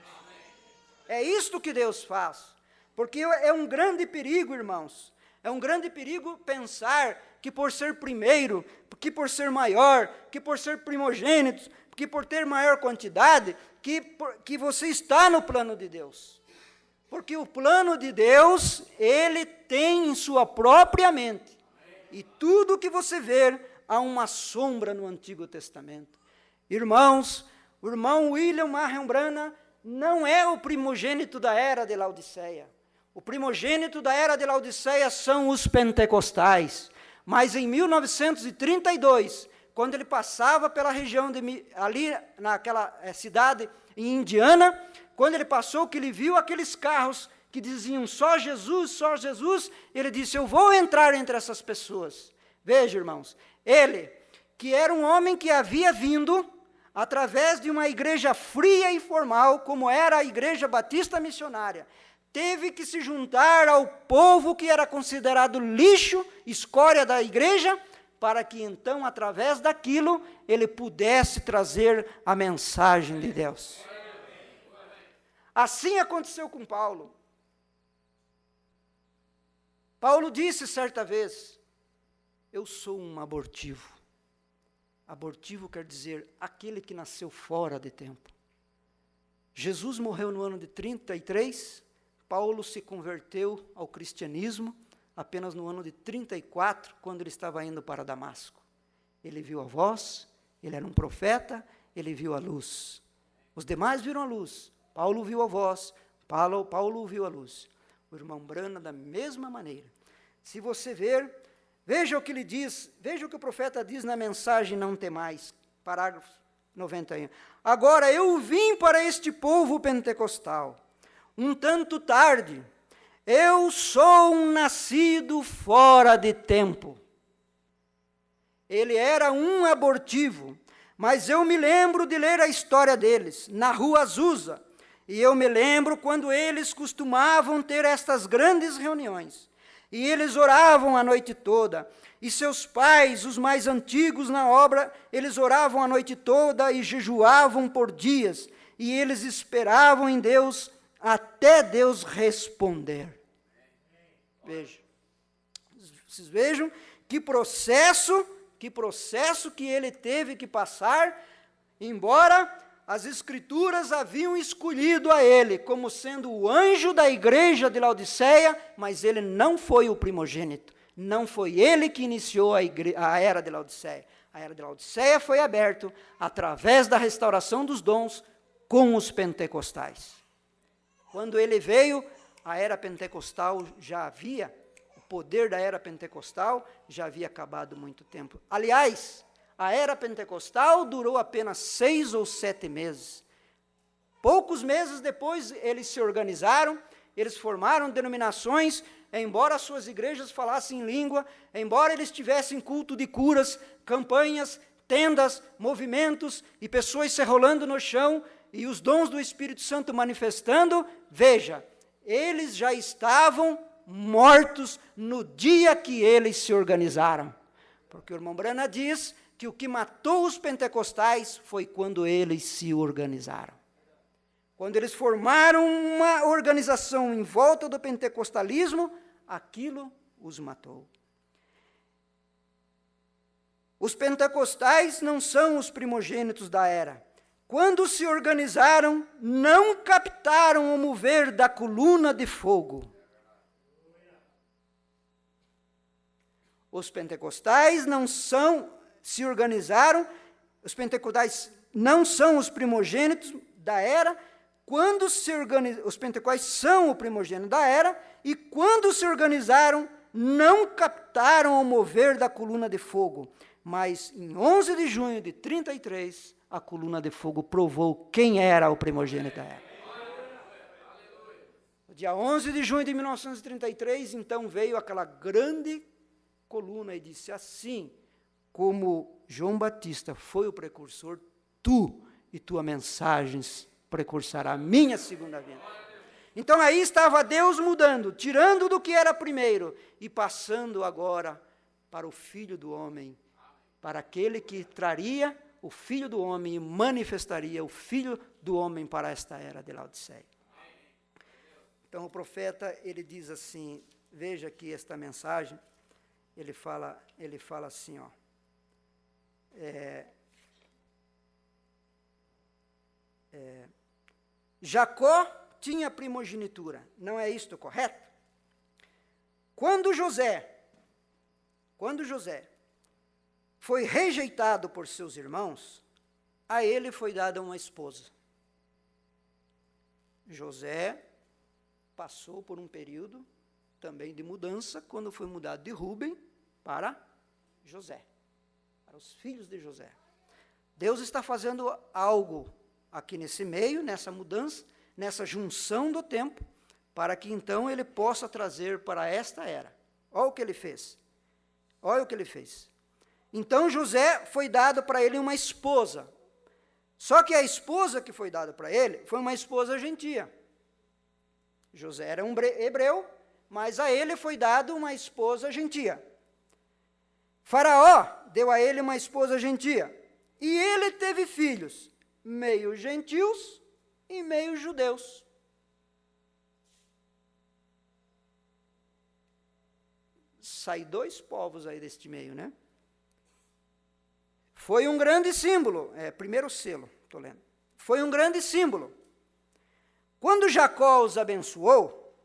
É isto que Deus faz, porque é um grande perigo, irmãos, é um grande perigo pensar que por ser primeiro, que por ser maior, que por ser primogênito, que por ter maior quantidade, que você está no plano de Deus. Porque o plano de Deus, ele tem em sua própria mente. E tudo que você vê, há uma sombra no Antigo Testamento. Irmãos, o irmão William Marion Branham não é o primogênito da era de Laodiceia. O primogênito da era de Laodiceia são os pentecostais. Mas em 1932, quando ele passava pela região, ali naquela cidade em Indiana, quando ele passou, que ele viu aqueles carros que diziam só Jesus, ele disse, eu vou entrar entre essas pessoas. Veja, irmãos, ele, que era um homem que havia vindo através de uma igreja fria e formal, como era a Igreja Batista Missionária, teve que se juntar ao povo que era considerado lixo, escória da igreja, para que então, através daquilo, ele pudesse trazer a mensagem de Deus. Assim aconteceu com Paulo. Paulo disse certa vez, eu sou um abortivo. Abortivo quer dizer aquele que nasceu fora de tempo. Jesus morreu no ano de 33, Paulo se converteu ao cristianismo apenas no ano de 34, quando ele estava indo para Damasco. Ele viu a voz, ele era um profeta, ele viu a luz. Os demais viram a luz. Paulo viu a voz, Paulo viu a luz. O irmão Branham, da mesma maneira. Se você ver, veja o que ele diz, veja o que o profeta diz na mensagem Não Temais, parágrafo 91. Agora eu vim para este povo pentecostal, um tanto tarde, eu sou um nascido fora de tempo. Ele era um abortivo, mas eu me lembro de ler a história deles, na rua Azusa, e eu me lembro quando eles costumavam ter estas grandes reuniões, e eles oravam a noite toda, e seus pais, os mais antigos na obra, eles oravam a noite toda e jejuavam por dias, e eles esperavam em Deus até Deus responder. Veja, vocês vejam que processo que ele teve que passar, embora as Escrituras haviam escolhido a ele como sendo o anjo da igreja de Laodiceia, mas ele não foi o primogênito, não foi ele que iniciou a era de Laodiceia. A era de Laodiceia foi aberta através da restauração dos dons com os pentecostais. Quando ele veio, a era pentecostal já havia, o poder da era pentecostal já havia acabado muito tempo. Aliás, a era pentecostal durou apenas 6 ou 7 meses. Poucos meses depois, eles se organizaram, eles formaram denominações, embora suas igrejas falassem em língua, embora eles tivessem culto de curas, campanhas, tendas, movimentos, e pessoas se rolando no chão, e os dons do Espírito Santo manifestando, veja, eles já estavam mortos no dia que eles se organizaram. Porque o irmão Branham diz que o que matou os pentecostais foi quando eles se organizaram. Quando eles formaram uma organização em volta do pentecostalismo, aquilo os matou. Os pentecostais não são os primogênitos da era. Quando se organizaram, não captaram o mover da coluna de fogo. Os pentecostais se organizaram, os pentecostais não são os primogênitos da era, quando os pentecostes são o primogênito da era, e quando se organizaram, não captaram o mover da coluna de fogo. Mas em 11 de junho de 33, a coluna de fogo provou quem era o primogênito da era. No dia 11 de junho de 1933, então veio aquela grande coluna e disse assim: como João Batista foi o precursor, tu e tua mensagens precursará a minha segunda vinda. Então aí estava Deus mudando, tirando do que era primeiro e passando agora para o Filho do Homem, para aquele que traria o Filho do Homem e manifestaria o Filho do Homem para esta era de Laodiceia. Então o profeta, ele diz assim, veja aqui esta mensagem, ele fala assim, ó, Jacó tinha primogenitura, não é isto correto? Quando José foi rejeitado por seus irmãos, a ele foi dada uma esposa. José passou por um período também de mudança, quando foi mudado de Rúben para José, para os filhos de José. Deus está fazendo algo aqui nesse meio, nessa mudança, nessa junção do tempo, para que então ele possa trazer para esta era. Olha o que ele fez. Olha o que ele fez. Então José foi dado para ele uma esposa. Só que a esposa que foi dada para ele foi uma esposa gentia. José era um hebreu, mas a ele foi dado uma esposa gentia. Faraó deu a ele uma esposa gentia. E ele teve filhos, meio gentios e meio judeus. Sai dois povos aí deste meio, né? Foi um grande símbolo, primeiro selo, estou lendo. Foi um grande símbolo. Quando Jacó os abençoou,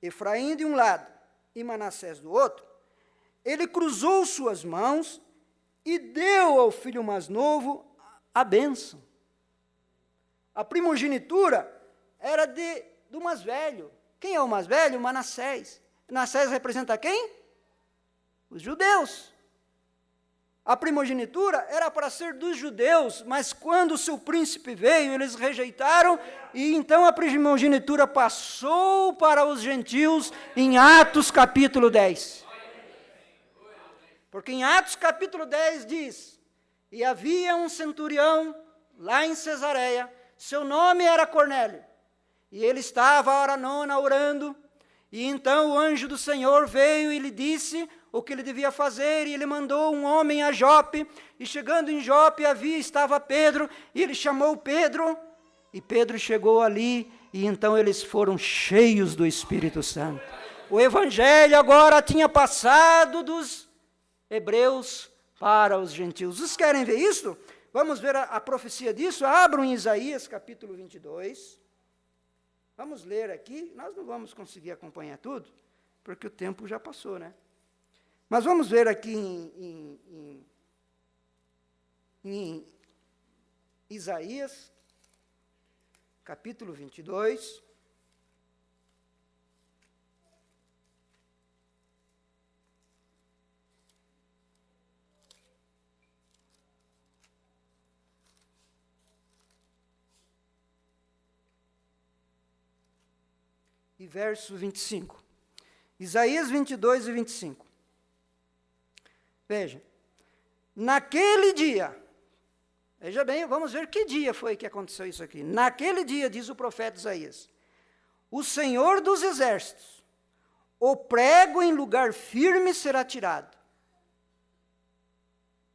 Efraim de um lado e Manassés do outro, ele cruzou suas mãos e deu ao filho mais novo a bênção. A primogenitura era do mais velho. Quem é o mais velho? Manassés. Manassés representa quem? Os judeus. A primogenitura era para ser dos judeus, mas quando o seu príncipe veio, eles rejeitaram, e então a primogenitura passou para os gentios em Atos capítulo 10. Porque em Atos capítulo 10 diz, e havia um centurião lá em Cesareia, seu nome era Cornélio, e ele estava a hora nona orando, e então o anjo do Senhor veio e lhe disse o que ele devia fazer, e ele mandou um homem a Jope, e chegando em Jope estava Pedro, e ele chamou Pedro, e Pedro chegou ali, e então eles foram cheios do Espírito Santo. O evangelho agora tinha passado dos hebreus para os gentios. Vocês querem ver isso? Vamos ver a profecia disso? Abram em Isaías capítulo 22. Vamos ler aqui, nós não vamos conseguir acompanhar tudo, porque o tempo já passou, né? Mas vamos ver aqui em Isaías, capítulo 22. E verso 25. Isaías 22 e 25. Veja, naquele dia, veja bem, vamos ver que dia foi que aconteceu isso aqui. Naquele dia, diz o profeta Isaías, o Senhor dos exércitos, o prego em lugar firme será tirado.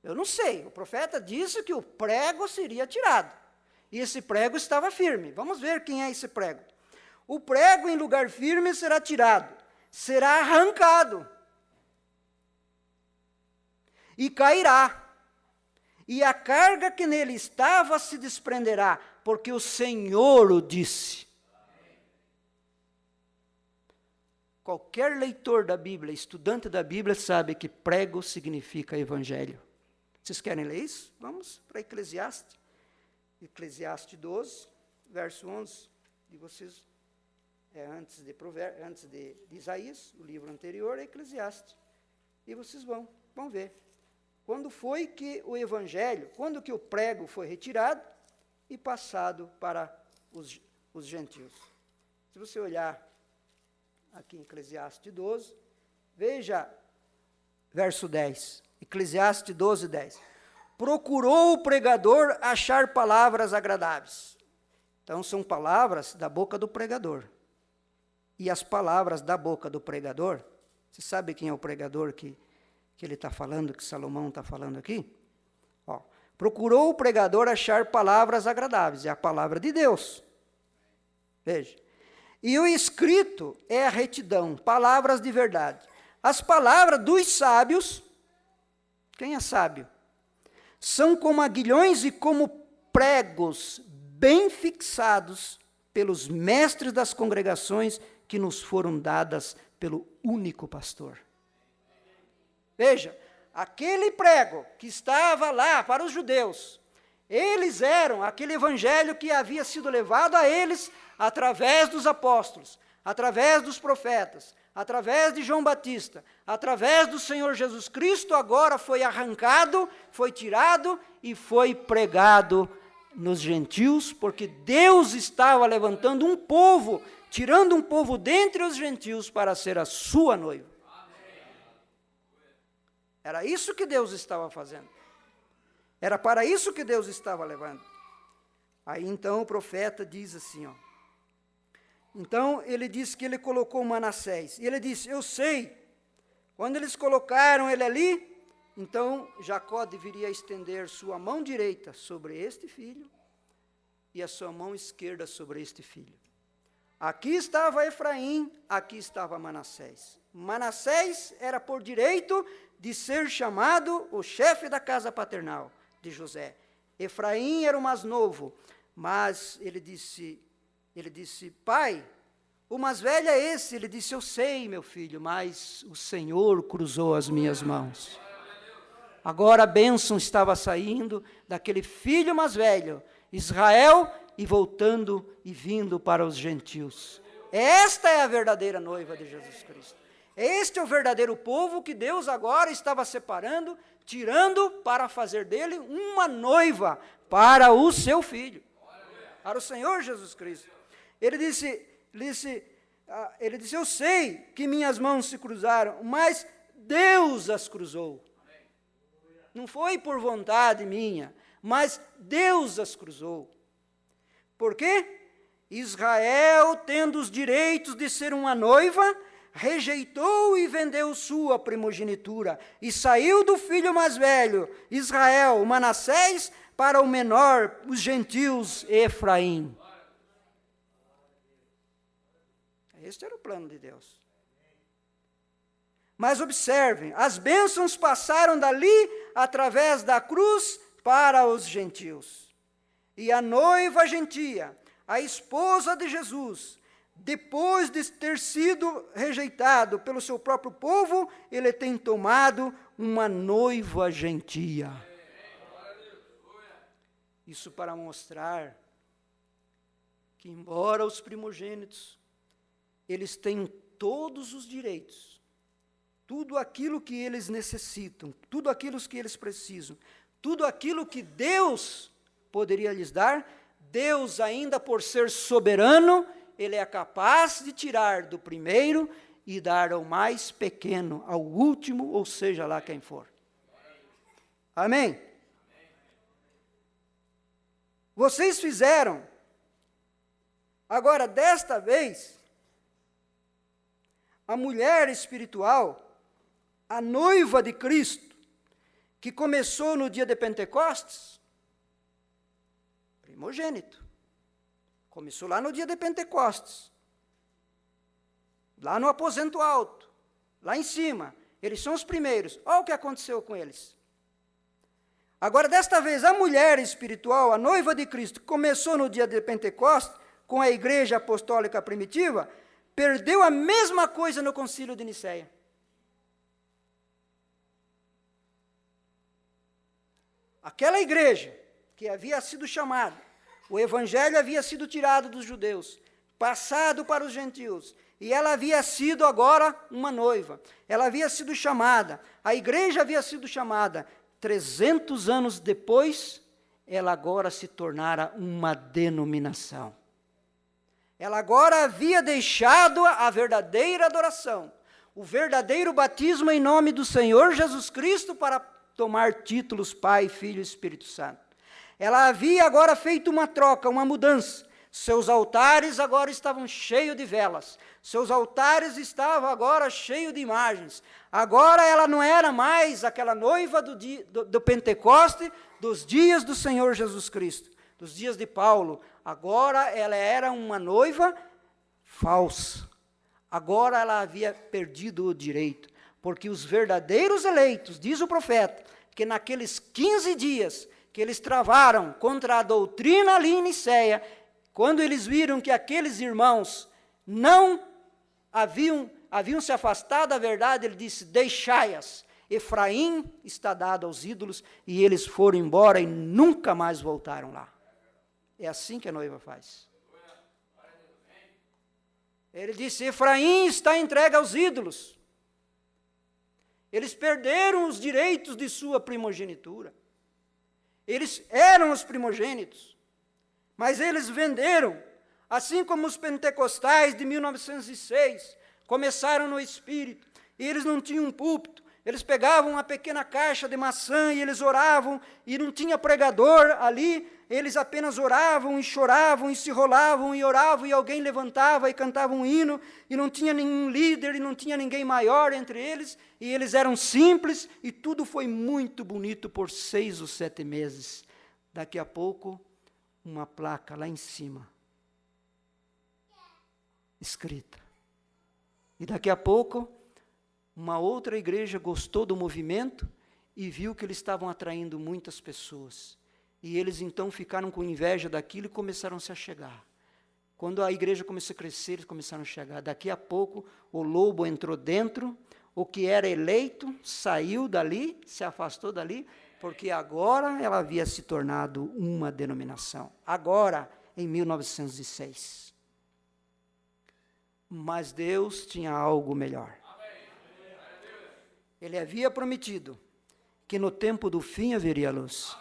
Eu não sei, o profeta disse que o prego seria tirado, e esse prego estava firme. Vamos ver quem é esse prego. O prego em lugar firme será tirado, será arrancado, e cairá, e a carga que nele estava se desprenderá, porque o Senhor o disse. Qualquer leitor da Bíblia, estudante da Bíblia, sabe que prego significa evangelho. Vocês querem ler isso? Vamos para Eclesiastes. Eclesiastes 12. verso 11, de vocês, antes de Isaías, o livro anterior é Eclesiastes. E vocês vão ver. Quando foi que o evangelho, quando que o prego foi retirado e passado para os gentios? Se você olhar aqui em Eclesiastes 12, veja verso 10. Eclesiastes 12, 10. Procurou o pregador achar palavras agradáveis. Então, são palavras da boca do pregador. E as palavras da boca do pregador, você sabe quem é o pregador que ele está falando, que Salomão está falando aqui? Procurou o pregador achar palavras agradáveis, é a palavra de Deus. Veja. E o escrito é a retidão, palavras de verdade. As palavras dos sábios, quem é sábio? São como aguilhões e como pregos bem fixados pelos mestres das congregações que nos foram dadas pelo único pastor. Veja, aquele prego que estava lá para os judeus, eles eram aquele evangelho que havia sido levado a eles através dos apóstolos, através dos profetas, através de João Batista, através do Senhor Jesus Cristo, agora foi arrancado, foi tirado e foi pregado nos gentios, porque Deus estava levantando um povo, tirando um povo dentre os gentios para ser a sua noiva. Era isso que Deus estava fazendo. Era para isso que Deus estava levando. Aí então o profeta diz assim, Então ele disse que ele colocou Manassés. E ele disse, eu sei, quando eles colocaram ele ali, então Jacó deveria estender sua mão direita sobre este filho e a sua mão esquerda sobre este filho. Aqui estava Efraim, aqui estava Manassés. Manassés era por direito de ser chamado o chefe da casa paternal de José. Efraim era o mais novo, mas ele disse, pai, o mais velho é esse. Ele disse, eu sei, meu filho, mas o Senhor cruzou as minhas mãos. Agora a bênção estava saindo daquele filho mais velho, Israel, e voltando e vindo para os gentios. Esta é a verdadeira noiva de Jesus Cristo. Este é o verdadeiro povo que Deus agora estava separando, tirando para fazer dele uma noiva para o seu filho, para o Senhor Jesus Cristo. Ele disse, eu sei que minhas mãos se cruzaram, mas Deus as cruzou. Não foi por vontade minha, mas Deus as cruzou. Por quê? Israel, tendo os direitos de ser uma noiva, rejeitou e vendeu sua primogenitura, e saiu do filho mais velho, Israel, Manassés, para o menor, os gentios, Efraim. Este era o plano de Deus. Mas observem, as bênçãos passaram dali, através da cruz, para os gentios. E a noiva gentia, a esposa de Jesus, depois de ter sido rejeitado pelo seu próprio povo, ele tem tomado uma noiva gentia. Isso para mostrar que, embora os primogênitos, eles têm todos os direitos, tudo aquilo que eles necessitam, tudo aquilo que eles precisam, tudo aquilo que Deus poderia lhes dar, Deus, ainda por ser soberano, ele é capaz de tirar do primeiro e dar ao mais pequeno, ao último, ou seja lá quem for. Amém? Vocês fizeram, agora desta vez, a mulher espiritual, a noiva de Cristo, que começou no dia de Pentecostes, primogênito. Começou lá no dia de Pentecostes, lá no aposento alto, lá em cima. Eles são os primeiros. Olha o que aconteceu com eles. Agora, desta vez, a mulher espiritual, a noiva de Cristo, começou no dia de Pentecostes, com a igreja apostólica primitiva, perdeu a mesma coisa no concílio de Nicéia. Aquela igreja que havia sido chamada O evangelho havia sido tirado dos judeus, passado para os gentios, e ela havia sido agora uma noiva. Ela havia sido chamada, a igreja havia sido chamada. 300 anos depois, ela agora se tornara uma denominação. Ela agora havia deixado a verdadeira adoração, o verdadeiro batismo em nome do Senhor Jesus Cristo para tomar títulos Pai, Filho e Espírito Santo. Ela havia agora feito uma troca, uma mudança. Seus altares agora estavam cheios de velas. Seus altares estavam agora cheios de imagens. Agora ela não era mais aquela noiva do Pentecoste, dos dias do Senhor Jesus Cristo, dos dias de Paulo. Agora ela era uma noiva falsa. Agora ela havia perdido o direito, porque os verdadeiros eleitos, diz o profeta, que naqueles 15 dias que eles travaram contra a doutrina ali em Niceia, quando eles viram que aqueles irmãos não haviam se afastado da verdade, ele disse, deixai-as, Efraim está dado aos ídolos, e eles foram embora e nunca mais voltaram lá. É assim que a noiva faz. Ele disse, Efraim está entregue aos ídolos. Eles perderam os direitos de sua primogenitura. Eles eram os primogênitos, mas eles venderam, assim como os pentecostais de 1906, começaram no Espírito, e eles não tinham um púlpito, eles pegavam uma pequena caixa de maçã e eles oravam, e não tinha pregador ali, eles apenas oravam e choravam e se rolavam e oravam, e alguém levantava e cantava um hino, e não tinha nenhum líder, e não tinha ninguém maior entre eles, e eles eram simples, e tudo foi muito bonito por 6 ou 7 meses. Daqui a pouco, uma placa lá em cima, escrita. E daqui a pouco, uma outra igreja gostou do movimento e viu que eles estavam atraindo muitas pessoas. E eles então ficaram com inveja daquilo e começaram a se achegar. Quando a igreja começou a crescer, eles começaram a chegar. Daqui a pouco, o lobo entrou dentro, o que era eleito saiu dali, se afastou dali, porque agora ela havia se tornado uma denominação. Agora, em 1906. Mas Deus tinha algo melhor. Ele havia prometido que no tempo do fim haveria luz.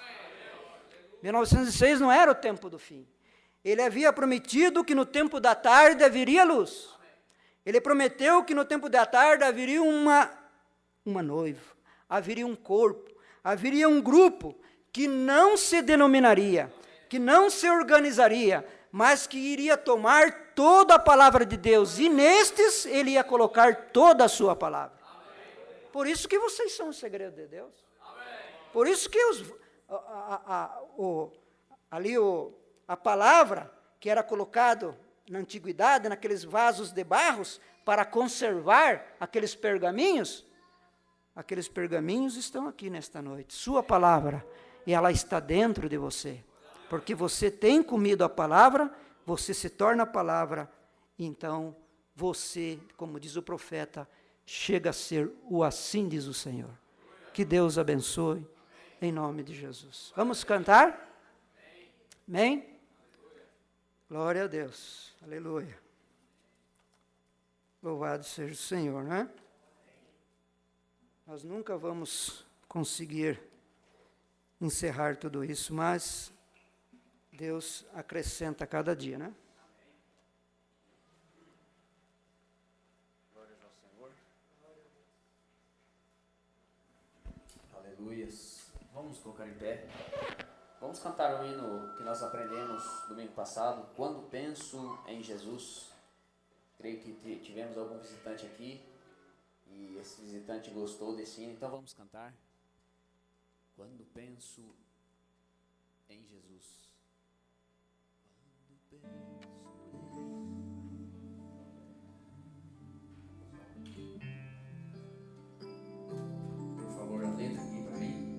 1906 não era o tempo do fim. Ele havia prometido que no tempo da tarde haveria luz. Ele prometeu que no tempo da tarde haveria uma noiva, haveria um corpo, haveria um grupo que não se denominaria, que não se organizaria, mas que iria tomar toda a palavra de Deus, e nestes ele ia colocar toda a sua palavra. Por isso que vocês são o segredo de Deus. Por isso que a palavra que era colocado na antiguidade, naqueles vasos de barros, para conservar aqueles pergaminhos estão aqui nesta noite. Sua palavra, e ela está dentro de você. Porque você tem comido a palavra, você se torna a palavra, então você, como diz o profeta, chega a ser o assim diz o Senhor. Que Deus abençoe, em nome de Jesus. Vamos cantar? Amém? Glória a Deus. Aleluia. Louvado seja o Senhor, né? Nós nunca vamos conseguir encerrar tudo isso, mas Deus acrescenta cada dia, né? Glórias ao Senhor. Aleluias. Vamos colocar em pé. Vamos cantar o hino que nós aprendemos domingo passado, Quando Penso em Jesus. Creio que tivemos algum visitante aqui e esse visitante gostou desse hino, então vamos cantar. Quando penso em Jesus. Quando penso. Por favor, a letra aqui para mim.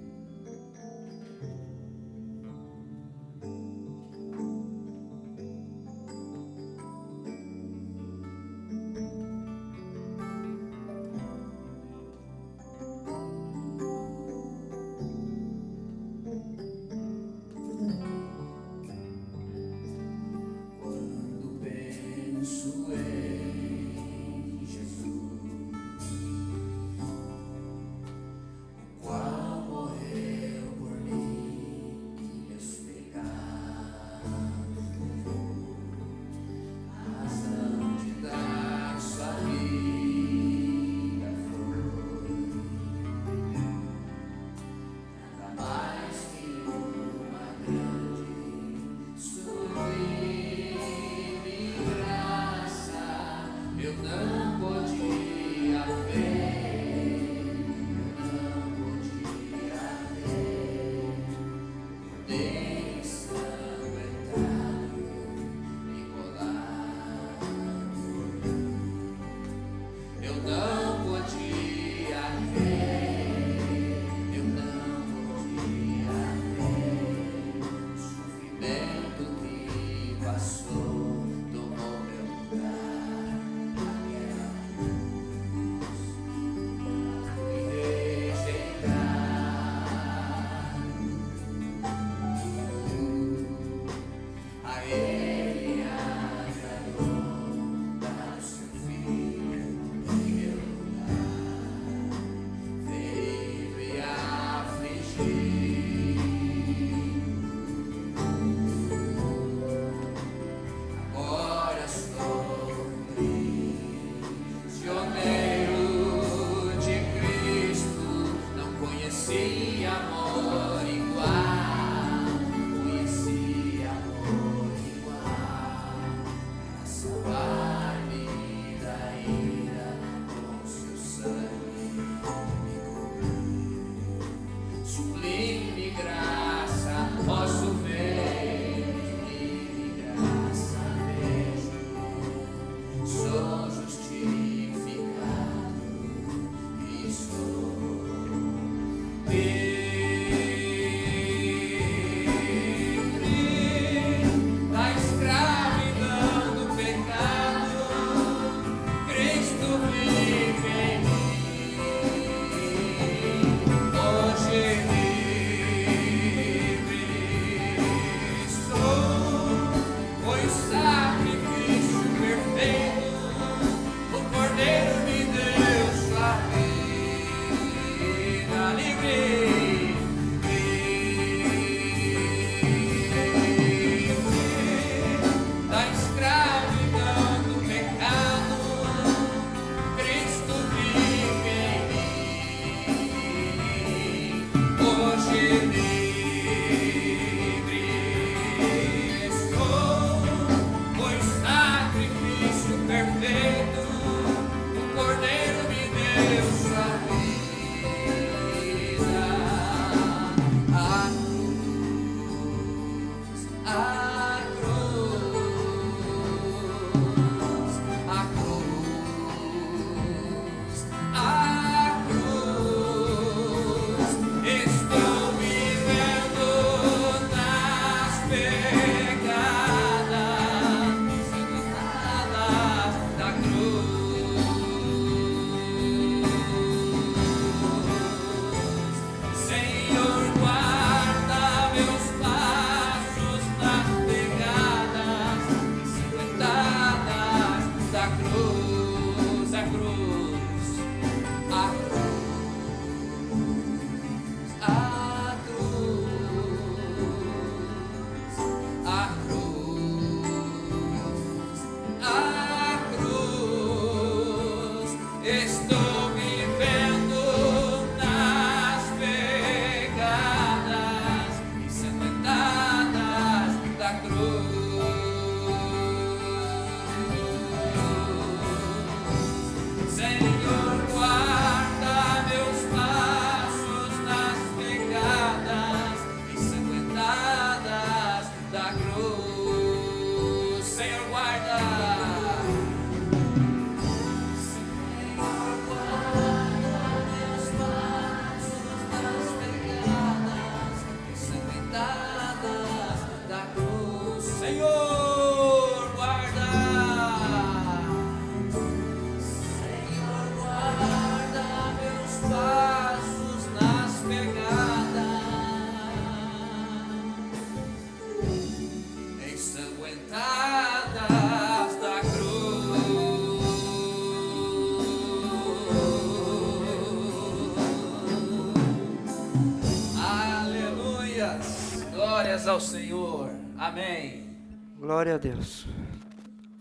Glórias ao Senhor. Amém. Glória a Deus.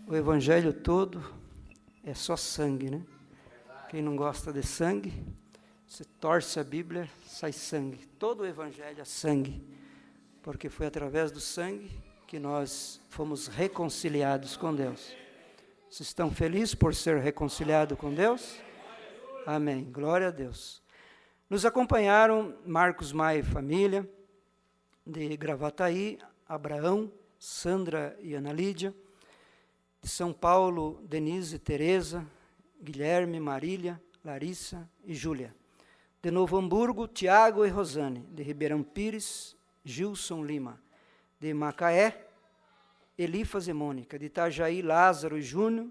O evangelho todo é só sangue, né? Quem não gosta de sangue, você torce a Bíblia, sai sangue. Todo o evangelho é sangue, porque foi através do sangue que nós fomos reconciliados com Deus. Vocês estão felizes por ser reconciliados com Deus? Amém. Glória a Deus. Nos acompanharam Marcos Maia e família, de Gravataí, Abraão, Sandra e Ana Lídia, de São Paulo, Denise e Tereza, Guilherme, Marília, Larissa e Júlia. De Novo Hamburgo, Tiago e Rosane. De Ribeirão Pires, Gilson Lima. De Macaé, Elifas e Mônica. De Itajaí, Lázaro e Júnior.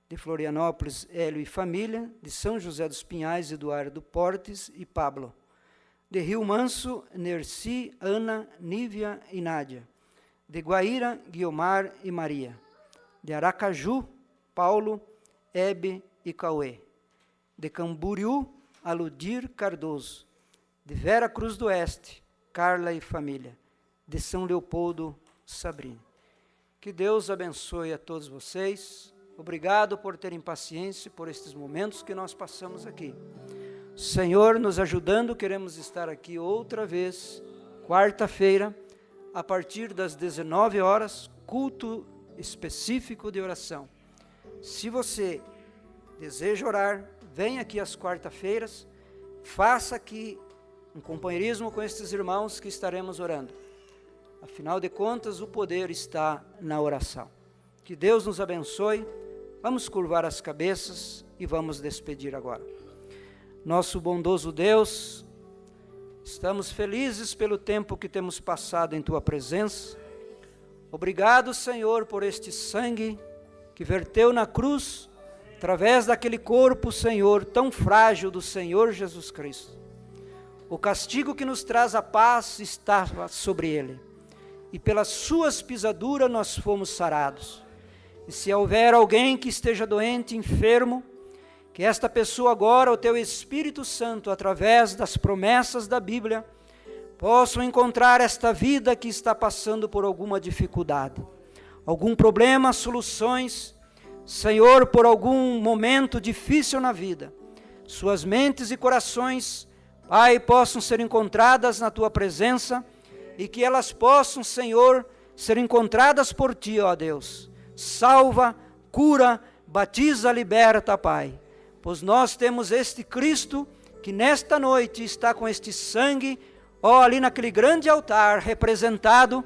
De Florianópolis, Hélio e família. De São José dos Pinhais, Eduardo Portes e Pablo. De Rio Manso, Nerci, Ana, Nívia e Nádia. De Guaíra, Guiomar e Maria. De Aracaju, Paulo, Hebe e Cauê. De Camboriú, Aludir Cardoso. De Vera Cruz do Oeste, Carla e família. De São Leopoldo, Sabrina. Que Deus abençoe a todos vocês. Obrigado por terem paciência por estes momentos que nós passamos aqui. Senhor, nos ajudando, queremos estar aqui outra vez, quarta-feira, a partir das 19 horas, culto específico de oração. Se você deseja orar, venha aqui às quarta-feiras, faça aqui um companheirismo com estes irmãos que estaremos orando. Afinal de contas, o poder está na oração. Que Deus nos abençoe. Vamos curvar as cabeças e vamos despedir agora. Nosso bondoso Deus, estamos felizes pelo tempo que temos passado em Tua presença. Obrigado, Senhor, por este sangue que verteu na cruz, através daquele corpo, Senhor, tão frágil do Senhor Jesus Cristo. O castigo que nos traz a paz estava sobre Ele, e pelas Suas pisaduras nós fomos sarados. E se houver alguém que esteja doente, enfermo, que esta pessoa agora, o Teu Espírito Santo, através das promessas da Bíblia, possam encontrar esta vida que está passando por alguma dificuldade, algum problema, soluções, Senhor, por algum momento difícil na vida. Suas mentes e corações, Pai, possam ser encontradas na Tua presença e que elas possam, Senhor, ser encontradas por Ti, ó Deus. Salva, cura, batiza, liberta, Pai. Pois nós temos este Cristo que nesta noite está com este sangue, ali naquele grande altar representado,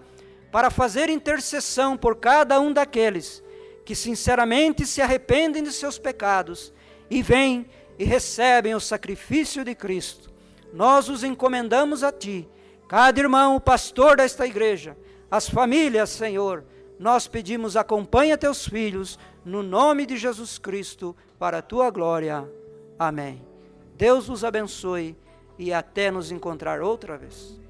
para fazer intercessão por cada um daqueles que sinceramente se arrependem de seus pecados e vêm e recebem o sacrifício de Cristo. Nós os encomendamos a Ti, cada irmão, o pastor desta igreja, as famílias, Senhor, nós pedimos, acompanha Teus filhos, no nome de Jesus Cristo, para a Tua glória. Amém. Deus os abençoe e até nos encontrar outra vez.